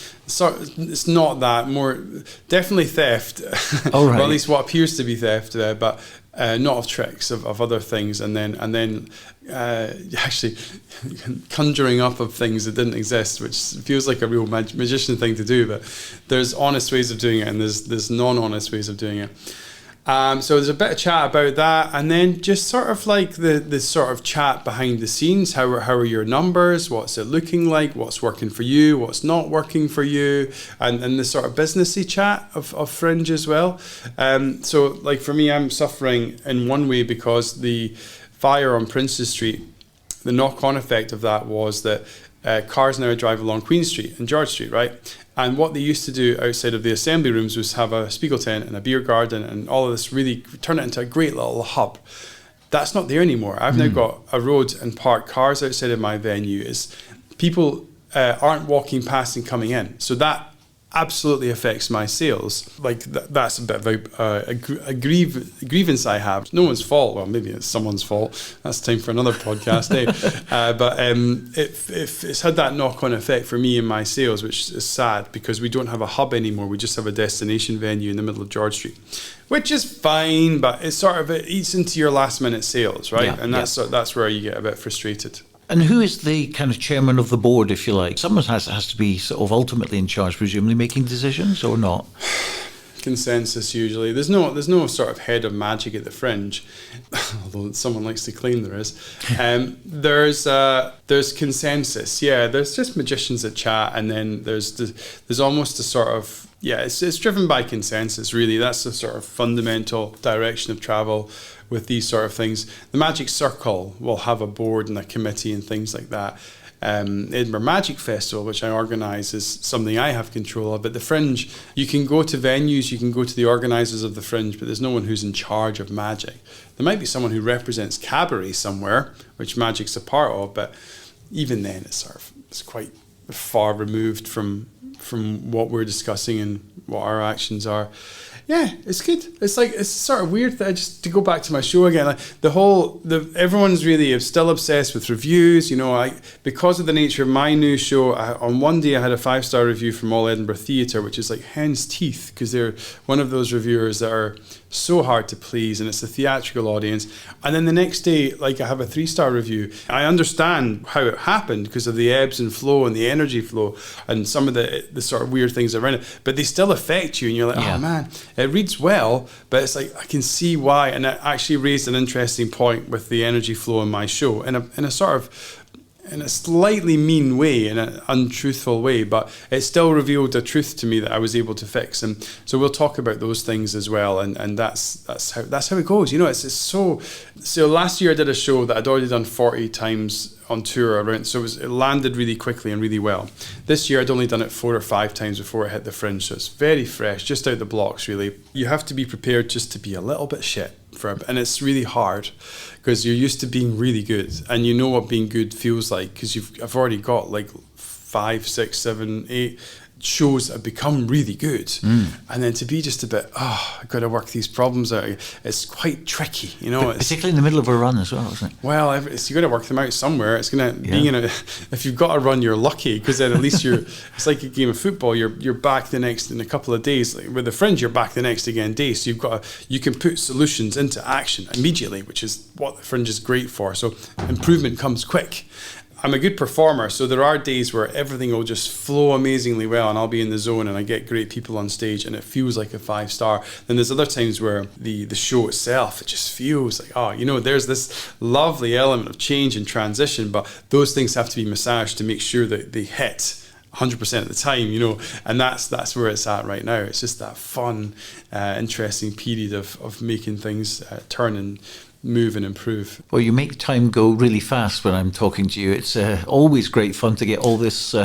it's not that. More definitely theft. Oh, right. Or at least what appears to be theft, but not of tricks, of other things, and then actually conjuring up of things that didn't exist, which feels like a real magician thing to do. But there's honest ways of doing it, and there's non-honest ways of doing it. So there's a bit of chat about that, and then just sort of like the sort of chat behind the scenes. How are your numbers? What's it looking like? What's working for you? What's not working for you? And the sort of businessy chat of Fringe as well. So like for me, I'm suffering in one way because the fire on Princes Street, the knock-on effect of that was that cars now drive along Queen Street and George Street, right? And what they used to do outside of the assembly rooms was have a Spiegel tent and a beer garden and all of this, really turn it into a great little hub. That's not there anymore. I've now got a road and parked cars outside of my venue. People aren't walking past and coming in. So that absolutely affects my sales. Like that's a bit of a grievance I have. No one's fault. Well, maybe it's someone's fault. That's time for another podcast, But it's had that knock-on effect for me in my sales, which is sad because we don't have a hub anymore. We just have a destination venue in the middle of George Street, which is fine, but it eats into your last-minute sales, right? Yeah, and that's where you get a bit frustrated. And who is the kind of chairman of the board, if you like? Someone has to be sort of ultimately in charge, presumably making decisions, or not? consensus usually. There's no sort of head of magic at the Fringe, although someone likes to claim there is. There's consensus. Yeah, there's just magicians that chat, and then there's almost a sort of, it's driven by consensus really. That's the sort of fundamental direction of travel with these sort of things. The Magic Circle will have a board and a committee and things like that. Edinburgh Magic Festival, which I organise, is something I have control of. But the Fringe, you can go to venues, you can go to the organisers of the Fringe, but there's no one who's in charge of magic. There might be someone who represents cabaret somewhere, which magic's a part of, but even then it's quite far removed from what we're discussing and what our actions are. Yeah, it's good. It's sort of weird that just to go back to my show again. Like everyone's really still obsessed with reviews. Because of the nature of my new show, on one day I had a 5-star review from All Edinburgh Theatre, which is like hen's teeth, because they're one of those reviewers that are so hard to please, and it's a theatrical audience. And then the next day, I have a 3-star review. I understand how it happened because of the ebbs and flow and the energy flow and some of the sort of weird things around it, but they still affect you, and you're like, oh man, it reads well, but it's like I can see why. And it actually raised an interesting point with the energy flow in my show in a sort of, in a slightly mean way, in an untruthful way, but it still revealed a truth to me that I was able to fix. And so we'll talk about those things as well. And that's how it goes. It's so last year I did a show that I'd already done 40 times on tour around, so it landed really quickly and really well. This year I'd only done it 4 or 5 times before it hit the Fringe, so it's very fresh, just out the blocks really. You have to be prepared just to be a little bit shit and it's really hard because you're used to being really good, and you know what being good feels like because I've already got 5, 6, 7, 8 shows that have become really good, and then to be just a bit, I've got to work these problems out, it's quite tricky, particularly in the middle of a run as well, isn't it? Well, you've got to work them out somewhere. It's going to be if you've got a run, you're lucky, because then at least it's like a game of football, you're back in a couple of days. With the Fringe, you're back the next day, so you can put solutions into action immediately, which is what the Fringe is great for. So improvement comes quick. I'm a good performer, so there are days where everything will just flow amazingly well and I'll be in the zone and I get great people on stage and it feels like a 5-star. Then there's other times where the show itself, it just feels like, there's this lovely element of change and transition, but those things have to be massaged to make sure that they hit 100% of the time, and that's where it's at right now. It's just that fun, interesting period of making things turn and move and improve. Well, you make time go really fast when I'm talking to you. It's always great fun to get all this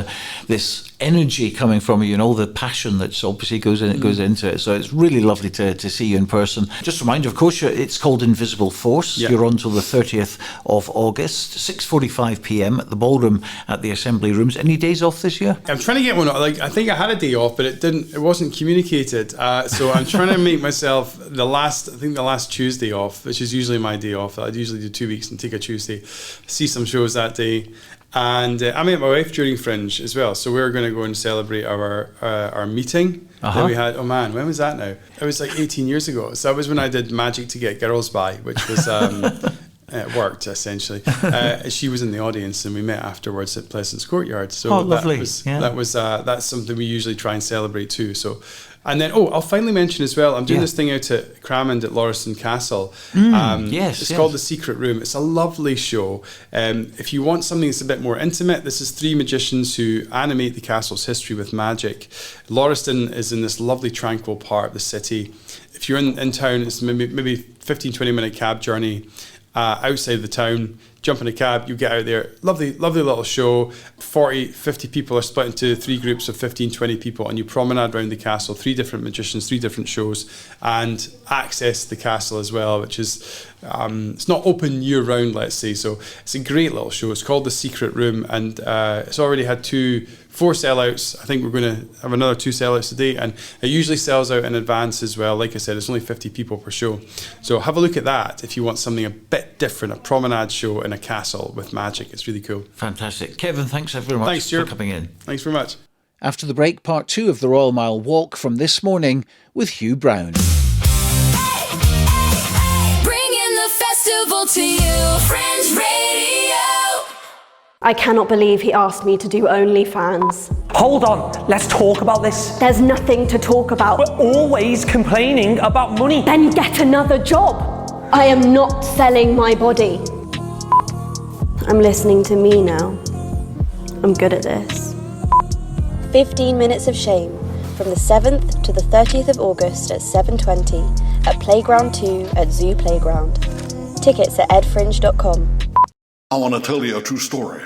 energy coming from you and all the passion that's obviously goes into it. So it's really lovely to see you in person. Just a reminder, of course, it's called Invisible Force. Yeah. You're on till the 30th of August, 6:45 p.m. at the Ballroom at the Assembly Rooms. Any days off this year? I'm trying to get one. I think I had a day off, but it wasn't communicated. So I'm trying to make myself the last Tuesday off, which is usually my day off. I'd usually do 2 weeks and take a Tuesday, see some shows that day. And I met my wife during Fringe as well, so we were going to go and celebrate our meeting that we had. Oh man, when was that now? It was 18 years ago. So that was when I did Magic to Get Girls By, which was it worked essentially. She was in the audience, and we met afterwards at Pleasance Courtyard. So lovely. That's something we usually try and celebrate too. So. And then, I'll finally mention as well, I'm doing this thing out at Cramond at Lauriston Castle. It's called The Secret Room. It's a lovely show. If you want something that's a bit more intimate, this is 3 magicians who animate the castle's history with magic. Lauriston is in this lovely tranquil part of the city. If you're in town, it's maybe 15, 20-minute cab journey outside the town. Jump in a cab, you get out there. Lovely, lovely little show. 40, 50 people are split into 3 groups of 15, 20 people, and you promenade around the castle, 3 different magicians, 3 different shows, and access the castle as well, which is, it's not open year round, let's say. So it's a great little show. It's called The Secret Room, and it's already had 4 sellouts. I think we're going to have another 2 sellouts today, and it usually sells out in advance as well. Like I said, it's only 50 people per show. So have a look at that if you want something a bit different, a promenade show in a castle with magic. It's really cool. Fantastic. Kevin, thanks very much for coming in. Thanks very much. After the break, part 2 of the Royal Mile Walk from this morning with Hugh Brown. Bringing the festival to you, Fringe Radio. I cannot believe he asked me to do OnlyFans. Hold on, let's talk about this. There's nothing to talk about. We're always complaining about money. Then get another job. I am not selling my body. I'm listening to me now. I'm good at this. 15 Minutes of Shame from the 7th to the 30th of August at 7:20 at Playground 2 at Zoo Playground. Tickets at edfringe.com. I want to tell you a true story.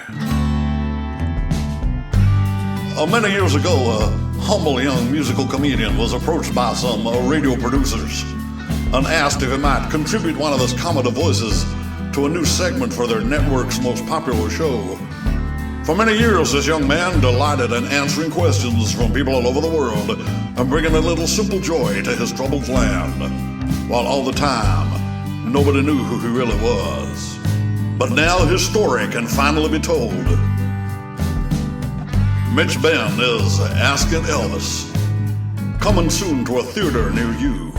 Many years ago, a humble young musical comedian was approached by some radio producers and asked if he might contribute one of his comical voices to a new segment for their network's most popular show. For many years, this young man delighted in answering questions from people all over the world and bringing a little simple joy to his troubled land, while all the time, nobody knew who he really was. But now his story can finally be told. Mitch Ben is Asking Elvis, coming soon to a theater near you.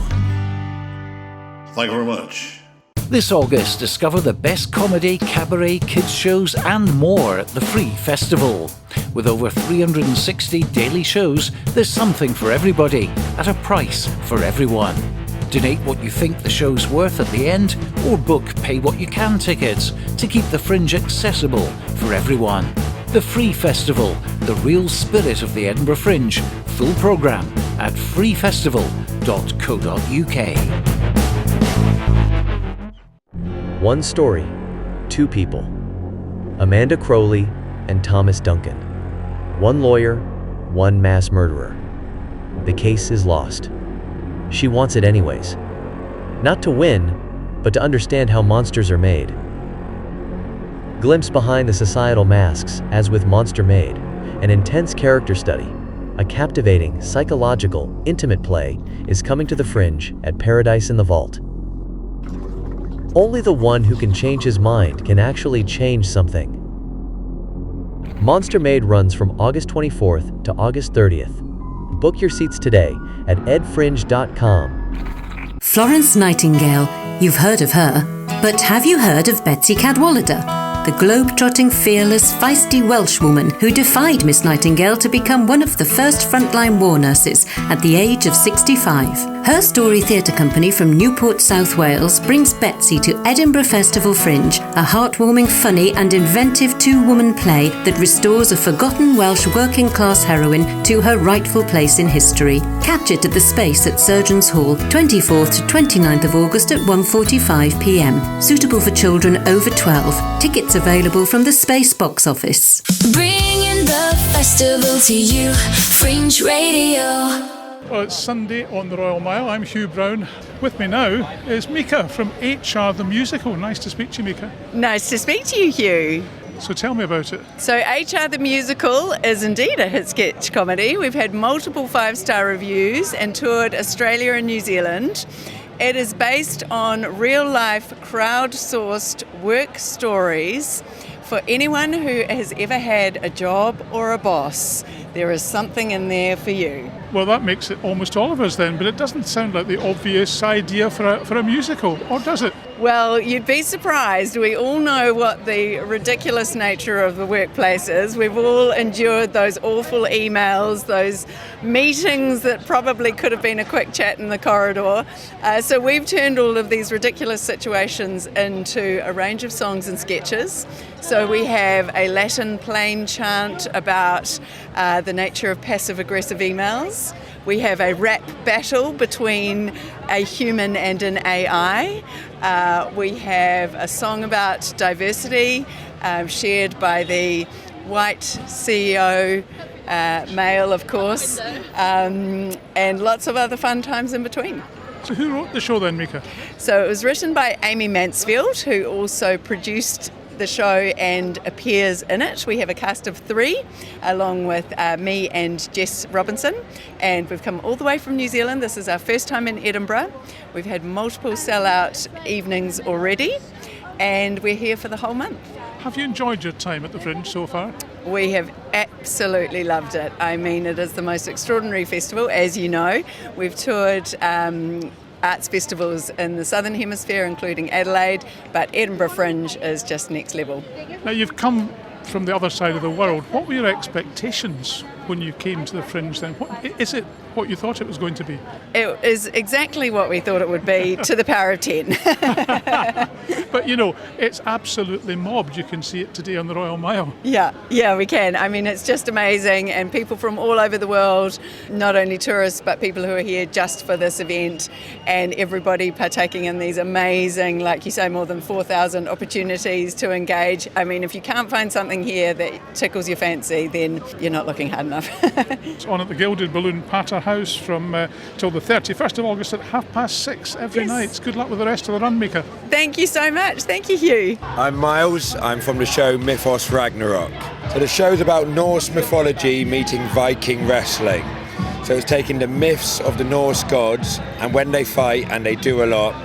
Thank you very much. This August, discover the best comedy, cabaret, kids shows and more at the Free Festival. With over 360 daily shows, there's something for everybody at a price for everyone. Donate what you think the show's worth at the end, or book pay what you can tickets to keep the Fringe accessible for everyone. The Free Festival, the real spirit of the Edinburgh Fringe. Full programme at freefestival.co.uk. One story, two people. Amanda Crowley and Thomas Duncan. One lawyer, one mass murderer. The case is lost. She wants it anyways. Not to win, but to understand how monsters are made. Glimpse behind the societal masks, as with Monster Made, an intense character study, a captivating, psychological, intimate play is coming to the Fringe at Paradise in the Vault. Only the one who can change his mind can actually change something. Monster Made runs from August 24th to August 30th. Book your seats today at edfringe.com. Florence Nightingale, you've heard of her, but have you heard of Betsy Cadwallader, the globe-trotting, fearless, feisty Welshwoman who defied Miss Nightingale to become one of the first frontline war nurses at the age of 65? Her Story Theatre Company from Newport, South Wales brings Betsy to Edinburgh Festival Fringe, a heartwarming, funny and inventive two-woman play that restores a forgotten Welsh working-class heroine to her rightful place in history. Catch it at the Space at Surgeons Hall, 24th to 29th of August at 1:45 p.m. Suitable for children over 12. Tickets available from the Space box office. Bringing the festival to you, Fringe Radio. Well, it's Sunday on the Royal Mile. I'm Hugh Brown. With me now is Mika from HR the Musical. Nice to speak to you, Mika. Nice to speak to you, Hugh. So tell me about it. So HR the Musical is indeed a hit sketch comedy. We've had multiple 5-star reviews and toured Australia and New Zealand. It is based on real-life, crowd-sourced work stories for anyone who has ever had a job or a boss. There is something in there for you. Well, that makes it almost all of us then, but it doesn't sound like the obvious idea for a musical, or does it? Well, you'd be surprised. We all know what the ridiculous nature of the workplace is. We've all endured those awful emails, those meetings that probably could have been a quick chat in the corridor. So we've turned all of these ridiculous situations into a range of songs and sketches. So we have a Latin plain chant about the nature of passive-aggressive emails. We have a rap battle between a human and an AI. We have a song about diversity shared by the white CEO, male of course, and lots of other fun times in between. So who wrote the show then, Mika? So it was written by Amy Mansfield, who also produced the show and appears in it. We have a cast of 3 along with me and Jess Robinson, and we've come all the way from New Zealand. This is our first time in Edinburgh. We've had multiple sellout evenings already and we're here for the whole month. Have you enjoyed your time at the Fringe so far? We have absolutely loved it. I mean, it is the most extraordinary festival, as you know. We've toured arts festivals in the Southern Hemisphere, including Adelaide, but Edinburgh Fringe is just next level. Now, you've come from the other side of the world. What were your expectations when you came to the Fringe then? Is it what you thought it was going to be? It is exactly what we thought it would be to the power of 10. But, you know, it's absolutely mobbed. You can see it today on the Royal Mile. Yeah, we can. I mean, it's just amazing, and people from all over the world, not only tourists, but people who are here just for this event, and everybody partaking in these amazing, like you say, more than 4,000 opportunities to engage. I mean, if you can't find something here that tickles your fancy, then you're not looking hard enough. It's on at the Gilded Balloon Patter House from till the 31st of August at 6:30 every night. Good luck with the rest of the run, Mika. Thank you so much. Thank you, Hugh. I'm Miles. I'm from the show Mythos Ragnarok. So the show's about Norse mythology meeting Viking wrestling. So it's taking the myths of the Norse gods, and when they fight, and they do a lot,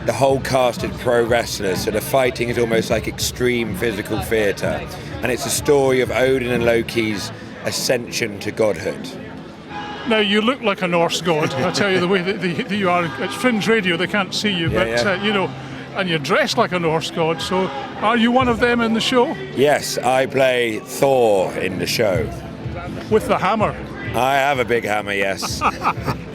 the whole cast is pro wrestlers. So the fighting is almost like extreme physical theatre. And it's a story of Odin and Loki's ascension to godhood. Now, you look like a Norse god. I tell you, the way that you are. It's Fringe Radio, they can't see you, you know, and you're dressed like a Norse god. So are you one of them in the show? Yes, I play Thor in the show. With the hammer? I have a big hammer, yes.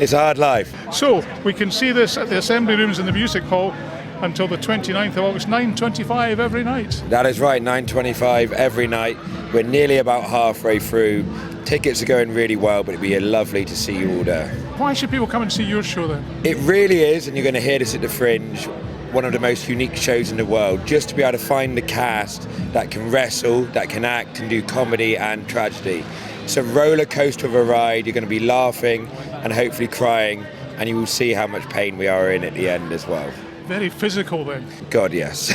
It's a hard life. So we can see this at the Assembly Rooms in the Music Hall until the 29th of August, 9:25 every night. That is right, 9:25 every night. We're nearly about halfway through. Tickets are going really well, but it'd be lovely to see you all there. Why should people come and see your show then? It really is, and you're going to hear this at the Fringe, one of the most unique shows in the world, just to be able to find the cast that can wrestle, that can act and do comedy and tragedy. It's a roller coaster of a ride. You're going to be laughing and hopefully crying, and you will see how much pain we are in at the end as well. Very physical then. God, yes.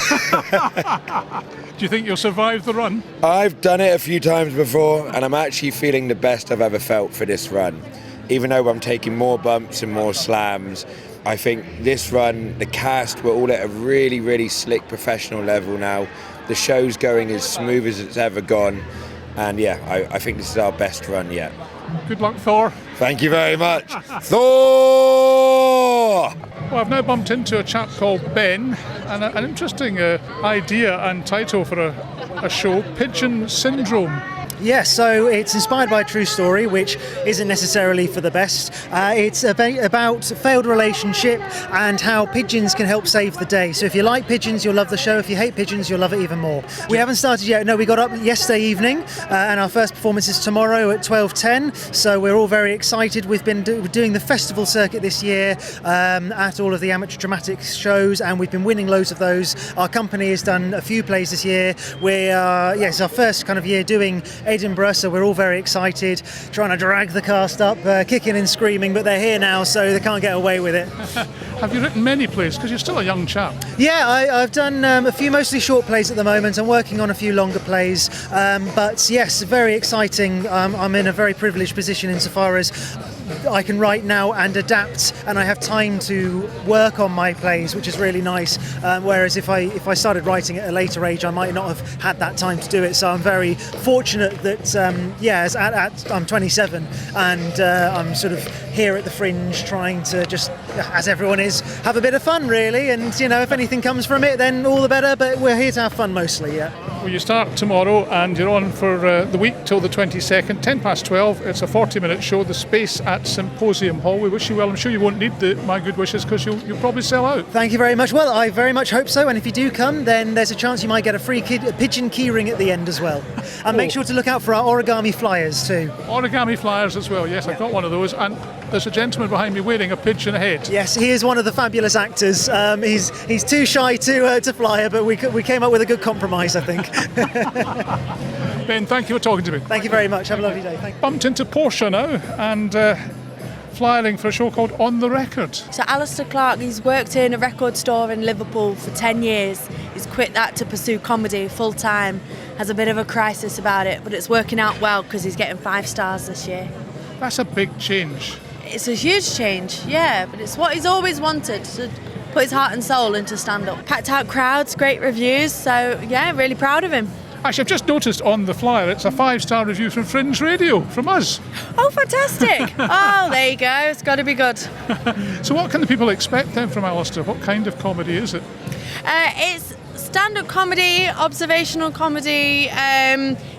Do you think you'll survive the run? I've done it a few times before, and I'm actually feeling the best I've ever felt for this run. Even though I'm taking more bumps and more slams, I think this run, the cast, we're all at a really, really slick professional level now. The show's going as smooth as it's ever gone. And yeah, I think this is our best run yet. Good luck, Thor. Thank you very much. Thor! Well, I've now bumped into a chap called Ben, and an interesting idea and title for a show, Pigeon Syndrome. Yes, so it's inspired by a true story, which isn't necessarily for the best. It's about failed relationship and how pigeons can help save the day. So if you like pigeons, you'll love the show. If you hate pigeons, you'll love it even more. We haven't started yet. No, we got up yesterday evening, and our first performance is tomorrow at 12:10. So we're all very excited. We've been doing the festival circuit this year at all of the amateur dramatic shows, and we've been winning loads of those. Our company has done a few plays this year. It's our first kind of year doing Edinburgh, so we're all very excited, trying to drag the cast up, kicking and screaming, but they're here now, so they can't get away with it. Have you written many plays? Because you're still a young chap. Yeah, I've done a few mostly short plays at the moment. I'm working on a few longer plays, but yes, very exciting. I'm in a very privileged position insofar as I can write now and adapt, and I have time to work on my plays, which is really nice. Whereas if I started writing at a later age, I might not have had that time to do it. So I'm very fortunate that I'm 27 and I'm sort of here at the Fringe, trying to just, as everyone is, have a bit of fun really. And you know, if anything comes from it, then all the better. But we're here to have fun mostly. Yeah. Well, you start tomorrow and you're on for the week till the 22nd, 12:10. It's a 40-minute show. The space at Symposium Hall. We wish you well. I'm sure you won't need my good wishes because you'll probably sell out. Thank you very much. Well, I very much hope so. And if you do come, then there's a chance you might get a free pigeon keyring at the end as well. And make sure to look out for our origami flyers too. Origami flyers as well. Yes, I've got one of those. And there's a gentleman behind me wearing a pigeon head. Yes, he is one of the fabulous actors. He's too shy to fly, but we came up with a good compromise, I think. Ben, thank you for talking to me. Thank you very much. Have a lovely day. Thank you. Bumped into Portia now and flying for a show called On the Record. So Alistair Clark, he's worked in a record store in Liverpool for 10 years. He's quit that to pursue comedy full time. Has a bit of a crisis about it, but it's working out well because he's getting 5 stars this year. That's a big change. It's a huge change, yeah, but it's what he's always wanted, to put his heart and soul into stand-up. Packed out crowds, great reviews, so yeah, really proud of him. Actually, I've just noticed on the flyer, it's a 5-star review from Fringe Radio, from us. Oh, fantastic. Oh, there you go, it's got to be good. So what can the people expect then from Alistair? What kind of comedy is it? It's stand-up comedy, observational comedy,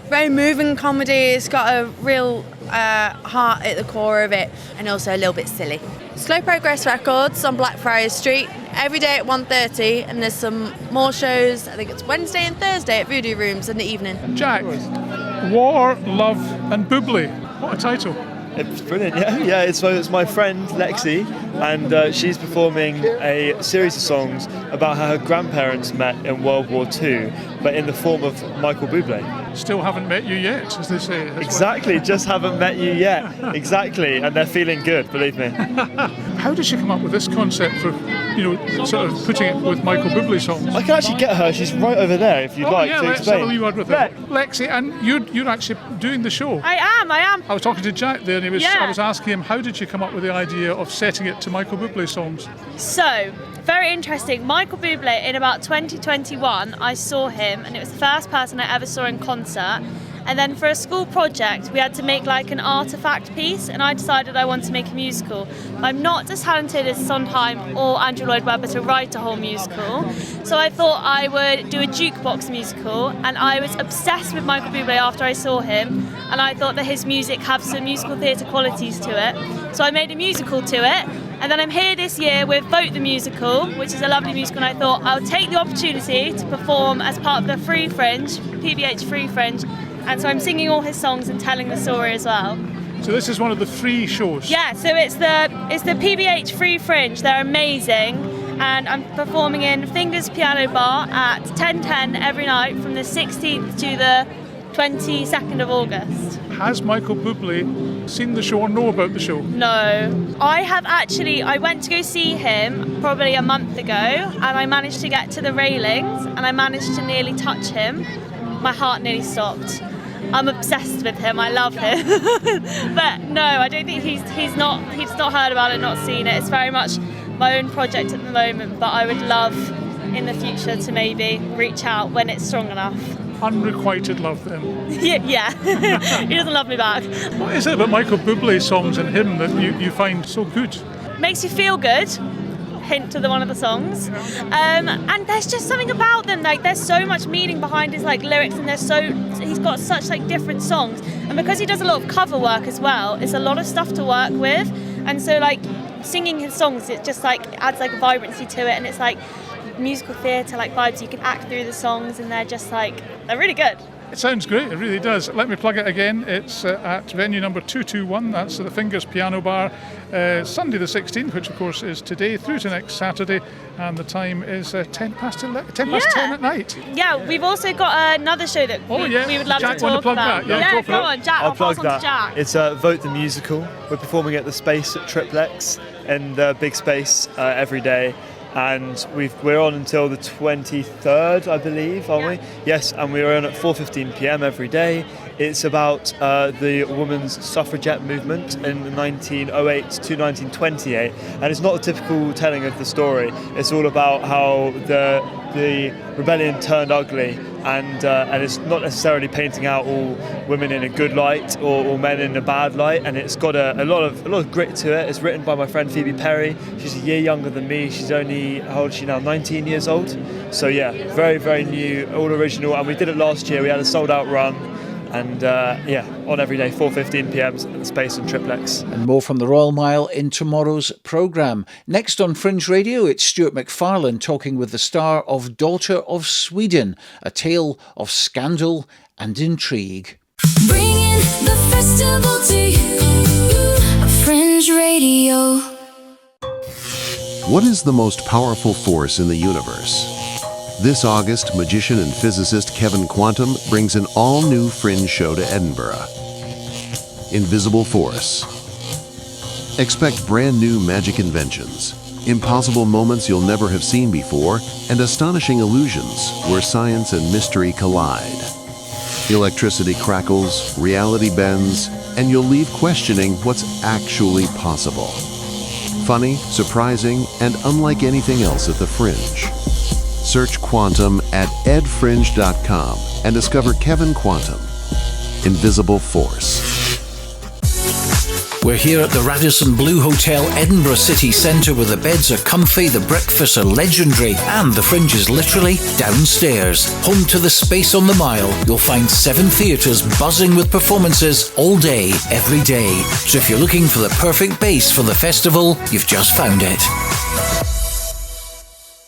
very moving comedy. It's got a real heart at the core of it, and also a little bit silly. Slow Progress Records on Blackfriars Street, every day at 1:30, and there's some more shows. I think it's Wednesday and Thursday at Voodoo Rooms in the evening. Jack, War, Love and Bubbly. What a title. It's brilliant, yeah. It's my friend Lexi, and she's performing a series of songs about how her grandparents met in World War II, but in the form of Michael Bublé. Still haven't met you yet, as they say. Exactly, just haven't met you yet. Exactly, and they're feeling good, believe me. How did she come up with this concept for, sort of putting it with Michael Bublé songs? I can actually get her. She's right over there if you'd like to let's explain. have a wee word with her. Lexi, and you're actually doing the show. I am. I was talking to Jack there, and I was asking him, how did you come up with the idea of setting it to Michael Bublé songs? So, very interesting. Michael Bublé, in about 2021, I saw him, and it was the first person I ever saw in concert. And then for a school project, we had to make like an artifact piece, and I decided I wanted to make a musical. I'm not as talented as Sondheim or Andrew Lloyd Webber to write a whole musical, so I thought I would do a jukebox musical, and I was obsessed with Michael Bublé after I saw him, and I thought that his music had some musical theatre qualities to it. So I made a musical to it, and then I'm here this year with Vote the Musical, which is a lovely musical, and I thought I would take the opportunity to perform as part of the Free Fringe, PBH Free Fringe. And so I'm singing all his songs and telling the story as well. So this is one of the free shows? Yeah, so it's the PBH Free Fringe. They're amazing. And I'm performing in Fingers Piano Bar at 10:10 every night from the 16th to the 22nd of August. Has Michael Bublé seen the show or know about the show? No. I went to go see him probably a month ago, and I managed to get to the railings, and I managed to nearly touch him. My heart nearly stopped. I'm obsessed with him. I love him. But no, I don't think he's not heard about it, not seen it. It's very much my own project at the moment, but I would love in the future to maybe reach out when it's strong enough. Unrequited love then? Yeah. He doesn't love me back. What is it about Michael Bublé songs and him that you find so good? Makes you feel good. Hint to one of the songs, and there's just something about them, like there's so much meaning behind his like lyrics, and he's got such like different songs, and because he does a lot of cover work as well, it's a lot of stuff to work with, and so like singing his songs, it just like adds like a vibrancy to it, and it's like musical theatre like vibes. You can act through the songs, and they're really good. It sounds great, it really does. Let me plug it again. It's at venue number 221, that's the Fingers Piano Bar, Sunday the 16th, which of course is today, through to next Saturday, and the time is 10 past 10 at night. Yeah, we've also got another show that we would love Jack, to talk plug about. That? Go on, Jack, I'll pass on to Jack. It's Vote the Musical. We're performing at the Space at Triplex, in the big space every day. And we're on until the 23rd, I believe, aren't we? Yes, and we're on at 4:15 p.m. every day. It's about the women's suffragette movement in 1908 to 1928, and it's not a typical telling of the story. It's all about how the rebellion turned ugly, and it's not necessarily painting out all women in a good light or men in a bad light, and it's got a lot of grit to it. It's written by my friend Phoebe Perry. She's a year younger than me. She's only, how old is she now? 19 years old. So yeah, very, very new, all original, and we did it last year. We had a sold-out run. And on every day, 4:15 p.m. at the Space and Triplex. And more from the Royal Mile in tomorrow's programme. Next on Fringe Radio, it's Stuart MacFarlane talking with the star of Daughter of Sweden, a tale of scandal and intrigue. Bringing the festival to you, Fringe Radio. What is the most powerful force in the universe? This August, magician and physicist Kevin Quantum brings an all-new Fringe show to Edinburgh. Invisible Force. Expect brand new magic inventions, impossible moments you'll never have seen before, and astonishing illusions where science and mystery collide. Electricity crackles, reality bends, and you'll leave questioning what's actually possible. Funny, surprising, and unlike anything else at the Fringe. Search Quantum at edfringe.com and discover Kevin Quantum, Invisible Force. We're here at the Radisson Blu Hotel, Edinburgh city centre, where the beds are comfy, the breakfasts are legendary, and the Fringe is literally downstairs. Home to the space on the mile, you'll find 7 theatres buzzing with performances all day, every day. So if you're looking for the perfect base for the festival, you've just found it.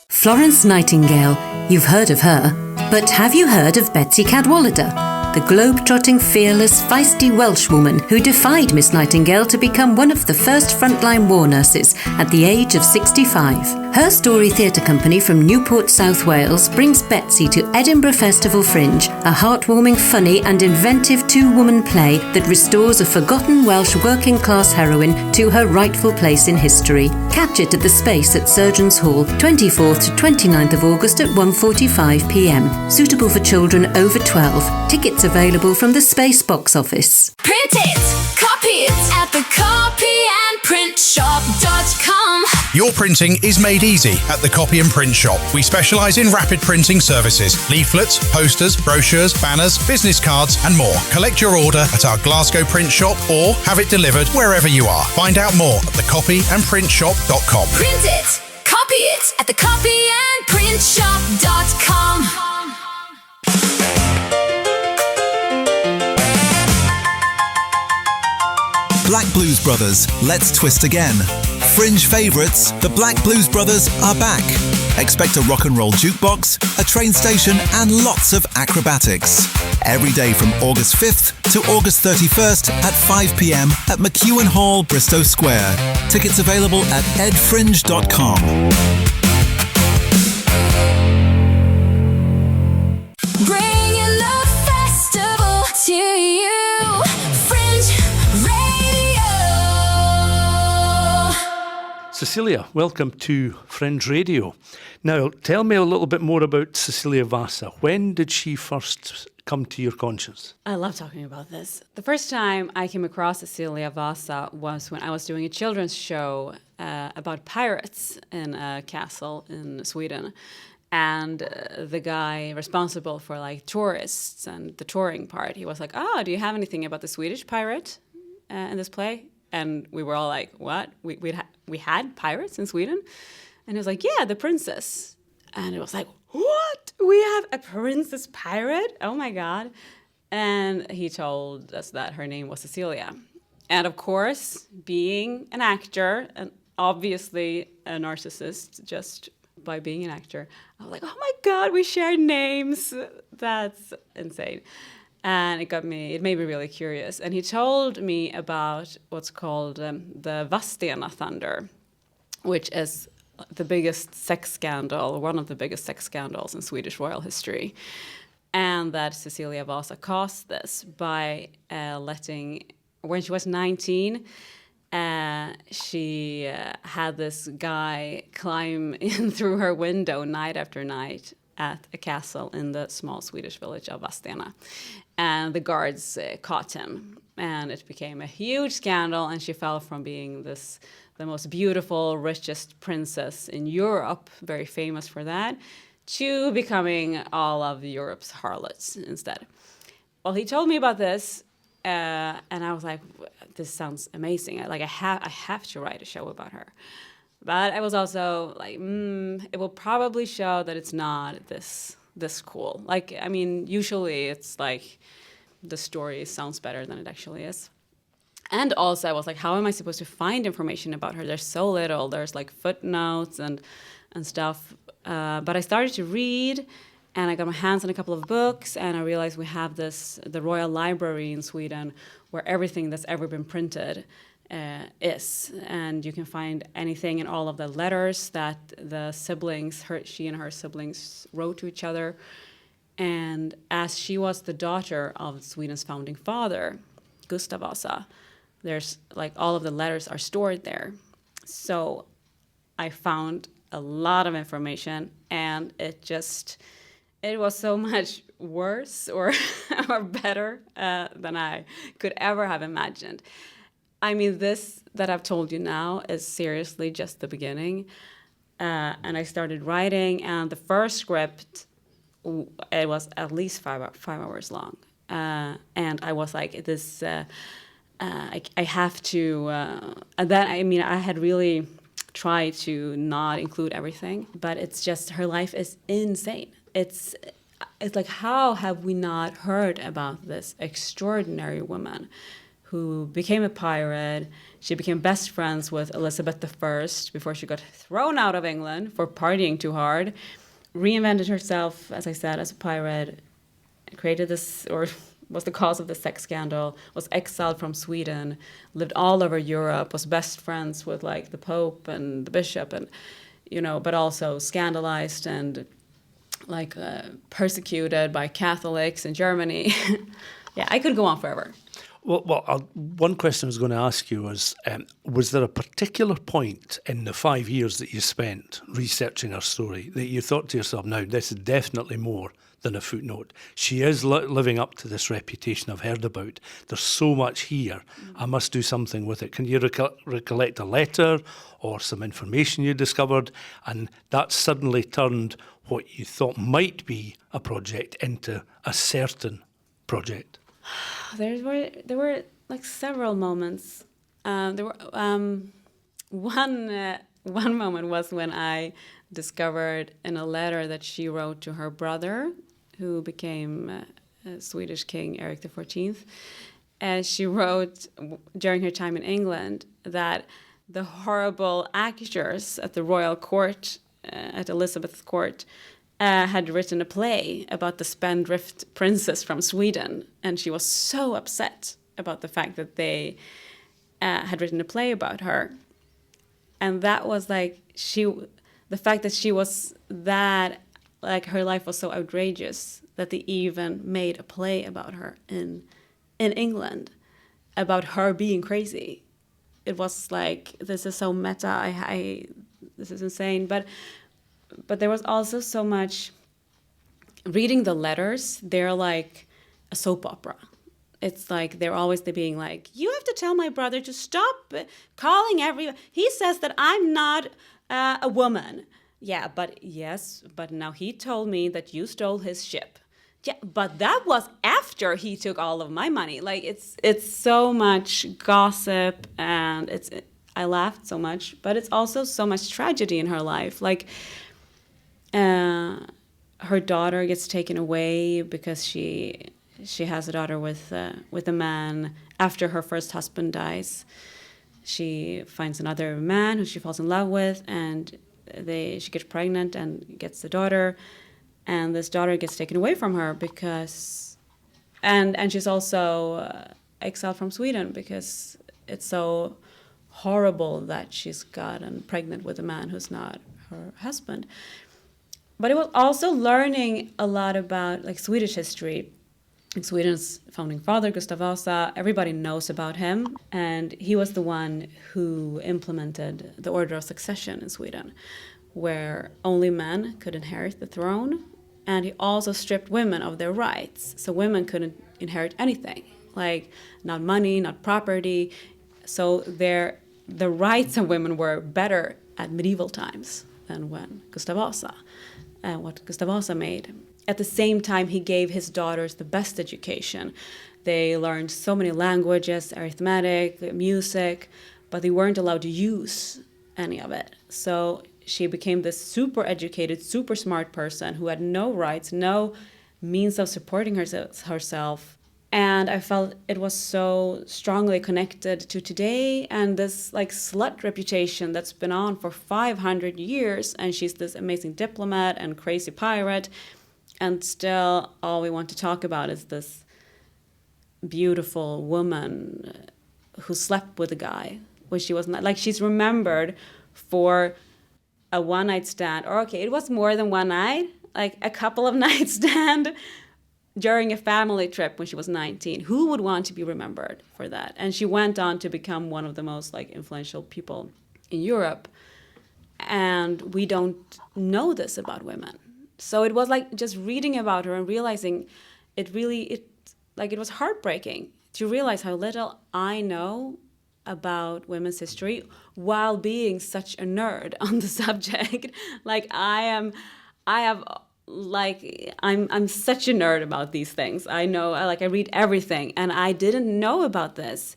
Florence Nightingale, you've heard of her, but have you heard of Betsy Cadwallader? The globe-trotting, fearless, feisty Welshwoman who defied Miss Nightingale to become one of the first frontline war nurses at the age of 65. Her Story Theatre Company from Newport, South Wales brings Betsy to Edinburgh Festival Fringe, a heartwarming, funny and inventive 2-woman play that restores a forgotten Welsh working-class heroine to her rightful place in history. Catch it at the Space at Surgeons Hall, 24th to 29th of August at 1:45pm. Suitable for children over 12. Tickets available from the Space box office. Print it, copy it at the copyandprintshop.com. Your printing is made easy at the Copy and Print Shop. We specialise in rapid printing services, leaflets, posters, brochures, banners, business cards and more. Collect your order at our Glasgow print shop or have it delivered wherever you are. Find out more at thecopyandprintshop.com. Print it, copy it at the copyandprintshop.com. Black Blues Brothers, Let's Twist Again. Fringe favourites, the Black Blues Brothers are back. Expect a rock and roll jukebox, a train station and lots of acrobatics. Every day from August 5th to August 31st at 5pm at McEwen Hall, Bristow Square. Tickets available at edfringe.com. Bringing the festival to you. Cecilia, welcome to Fringe Radio. Now, tell me a little bit more about Cecilia Vasa. When did she first come to your conscience? I love talking about this. The first time I came across Cecilia Vasa was when I was doing a children's show about pirates in a castle in Sweden. And the guy responsible for like tourists and the touring part, he was like, do you have anything about the Swedish pirate in this play? And we were all like, what? We had pirates in Sweden? And he was like, yeah, the princess. And it was like, what? We have a princess pirate? Oh my God. And he told us that her name was Cecilia. And of course, being an actor, and obviously a narcissist just by being an actor, I was like, oh my God, we share names. That's insane. And it made me really curious. And he told me about what's called the Vadstena Thunder, which is the biggest sex scandal, one of the biggest sex scandals in Swedish royal history. And that Cecilia Vasa caused this by when she was 19, she had this guy climb in through her window night after night at a castle in the small Swedish village of Vadstena. And the guards caught him. And it became a huge scandal, and she fell from being the most beautiful, richest princess in Europe, very famous for that, to becoming all of Europe's harlots instead. Well, he told me about this, and I was like, this sounds amazing. I have to write a show about her. But I was also like, it will probably show that it's not this cool. Like, I mean, usually it's like the story sounds better than it actually is. And also I was like, how am I supposed to find information about her? There's so little. There's like footnotes and stuff. But I started to read, and I got my hands on a couple of books, and I realized we have the Royal Library in Sweden where everything that's ever been printed is, and you can find anything in all of the letters that the siblings, she and her siblings, wrote to each other. And as she was the daughter of Sweden's founding father, Gustav Vasa, there's like all of the letters are stored there. So I found a lot of information, and it was so much worse or better than I could ever have imagined. I mean, this that I've told you now is seriously just the beginning. And I started writing, and the first script, it was at least 5 hours long. And I was like, this I have to. I had really tried to not include everything, but it's just her life is insane. It's like, how have we not heard about this extraordinary woman who became a pirate? She became best friends with Elizabeth I before she got thrown out of England for partying too hard, reinvented herself, as I said, as a pirate, created this, or was the cause of the sex scandal, was exiled from Sweden, lived all over Europe, was best friends with like the Pope and the Bishop, and but also scandalized and persecuted by Catholics in Germany. Yeah, I could go on forever. Well, one question I was going to ask you was there a particular point in the 5 years that you spent researching her story that you thought to yourself, now, this is definitely more than a footnote. She is living up to this reputation I've heard about. There's so much here. I must do something with it. Can you recollect a letter or some information you discovered, and that suddenly turned what you thought might be a project into a certain project? There were like several moments. There were one moment was when I discovered in a letter that she wrote to her brother, who became Swedish King Eric XIV. She wrote during her time in England that the horrible actors at the royal court, at Elizabeth's court, had written a play about the spendthrift princess from Sweden, and she was so upset about the fact that they had written a play about her. And that was like the fact that she was that, like, her life was so outrageous that they even made a play about her in England, about her being crazy. It was like, this is so meta, this is insane. But there was also so much, reading the letters, they're like a soap opera. It's like they're being like, you have to tell my brother to stop calling everyone. He says that I'm not a woman. Yeah, but now he told me that you stole his ship. Yeah, but that was after he took all of my money. Like, it's so much gossip, and I laughed so much, but it's also so much tragedy in her life. Like, her daughter gets taken away because she has a daughter with a man after her first husband dies. She finds another man who she falls in love with, and she gets pregnant and gets the daughter, and this daughter gets taken away from her because, and she's also exiled from Sweden because it's so horrible that she's gotten pregnant with a man who's not her husband. But it was also learning a lot about like Swedish history. In Sweden's founding father, Gustav Vasa, everybody knows about him, and he was the one who implemented the order of succession in Sweden, where only men could inherit the throne, and he also stripped women of their rights, so women couldn't inherit anything, like not money, not property. So the rights of women were better at medieval times than when Gustav Vasa, what Gustav Vasa made. At the same time, he gave his daughters the best education. They learned so many languages, arithmetic, music, but they weren't allowed to use any of it. So she became this super educated, super smart person who had no rights, no means of supporting herself. And I felt it was so strongly connected to today and this like slut reputation that's been on for 500 years. And she's this amazing diplomat and crazy pirate. And still, all we want to talk about is this beautiful woman who slept with a guy when she was not, like, she's remembered for a one-night stand, or okay, it was more than one night, like a couple of night stand during a family trip when she was 19. Who would want to be remembered for that? And she went on to become one of the most like influential people in Europe. And we don't know this about women. So it was like just reading about her and realizing it was heartbreaking to realize how little I know about women's history while being such a nerd on the subject. Like I'm such a nerd about these things. I know, I read everything, and I didn't know about this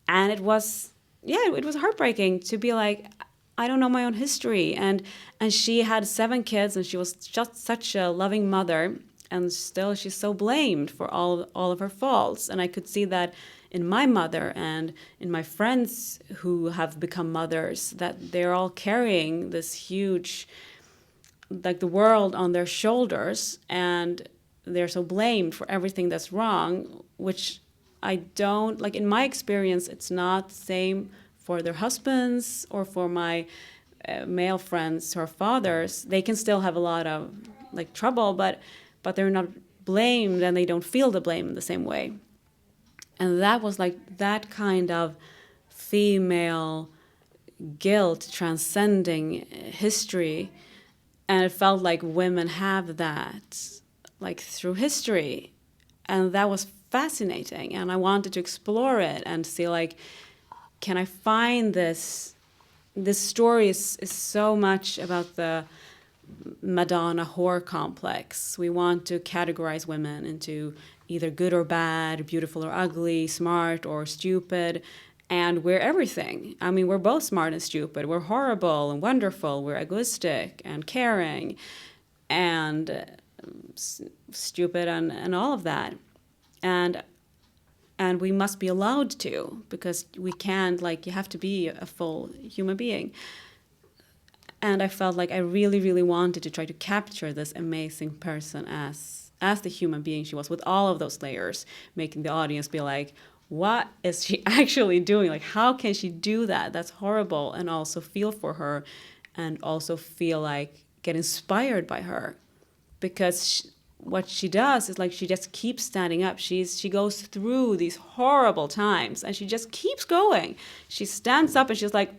And it was heartbreaking to be like, I don't know my own history. And she had 7 kids, and she was just such a loving mother. And still she's so blamed for all of her faults. And I could see that in my mother and in my friends who have become mothers, that they're all carrying this huge, like the world on their shoulders, and they're so blamed for everything that's wrong, which I don't, like in my experience, it's not the same for their husbands or for my male friends who are fathers. They can still have a lot of like trouble, but they're not blamed, and they don't feel the blame in the same way. And that was like that kind of female guilt transcending history. And it felt like women have that like through history. And that was fascinating. And I wanted to explore it and see like, can I find this? This story is so much about the Madonna whore complex. We want to categorize women into either good or bad, beautiful or ugly, smart or stupid, and we're everything. I mean, we're both smart and stupid. We're horrible and wonderful. We're egoistic and caring and stupid and all of that. And we must be allowed to, because we can't, like, you have to be a full human being. And I felt like I really, really wanted to try to capture this amazing person as the human being she was, with all of those layers, making the audience be like, what is she actually doing? Like, how can she do that? That's horrible. And also feel for her, and also feel like get inspired by her. Because what she does is like she just keeps standing up. She goes through these horrible times, and she just keeps going. She stands up and she's like,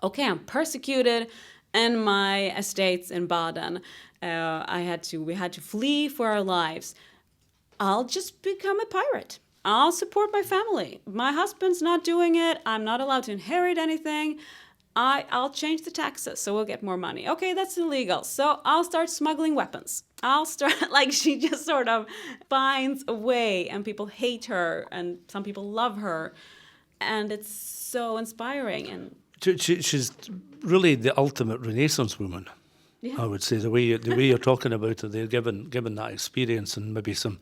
okay, I'm persecuted in my estates in Baden. We had to flee for our lives. I'll just become a pirate. I'll support my family. My husband's not doing it. I'm not allowed to inherit anything. I'll change the taxes so we'll get more money. Okay, that's illegal. So I'll start smuggling weapons. Like, she just sort of finds a way, and people hate her and some people love her. And it's so inspiring. And she's really the ultimate Renaissance woman. Yeah. I would say the way you're talking about her, they're given that experience, and maybe some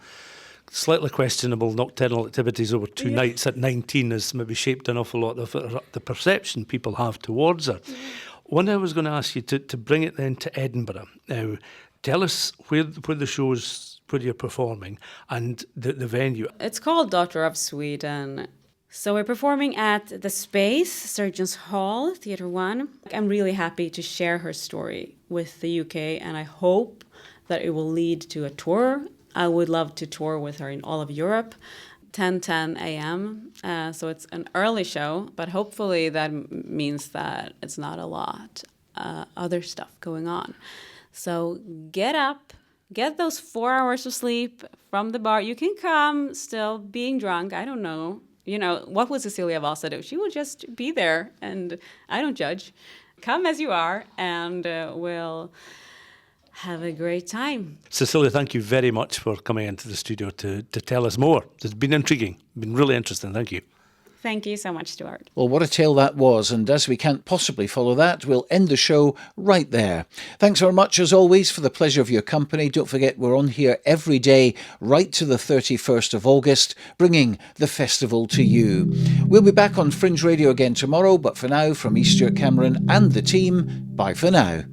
slightly questionable nocturnal activities over 2 nights at 19 has maybe shaped an awful lot of the perception people have towards her. One, I was going to ask you to bring it then to Edinburgh. Now, tell us where the show's, where you're performing, and the venue. It's called Daughter of Sweden. So we're performing at the Space, Surgeons Hall, Theatre 1. I'm really happy to share her story with the UK, and I hope that it will lead to a tour. I would love to tour with her in all of Europe, 10:10 a.m. So it's an early show, but hopefully that means that it's not a lot other stuff going on. So get up, get those 4 hours of sleep from the bar. You can come still being drunk, I don't know. You know, what would Cecilia Vasa do? She would just be there, and I don't judge. Come as you are, and we'll have a great time. Cecilia, thank you very much for coming into the studio to tell us more. It's been intriguing, been really interesting. Thank you. Thank you so much, Stuart. Well, what a tale that was, and as we can't possibly follow that, we'll end the show right there. Thanks very much, as always, for the pleasure of your company. Don't forget, we're on here every day, right to the 31st of August, bringing the festival to you. We'll be back on Fringe Radio again tomorrow, but for now, from me, Stuart Cameron, and the team, bye for now.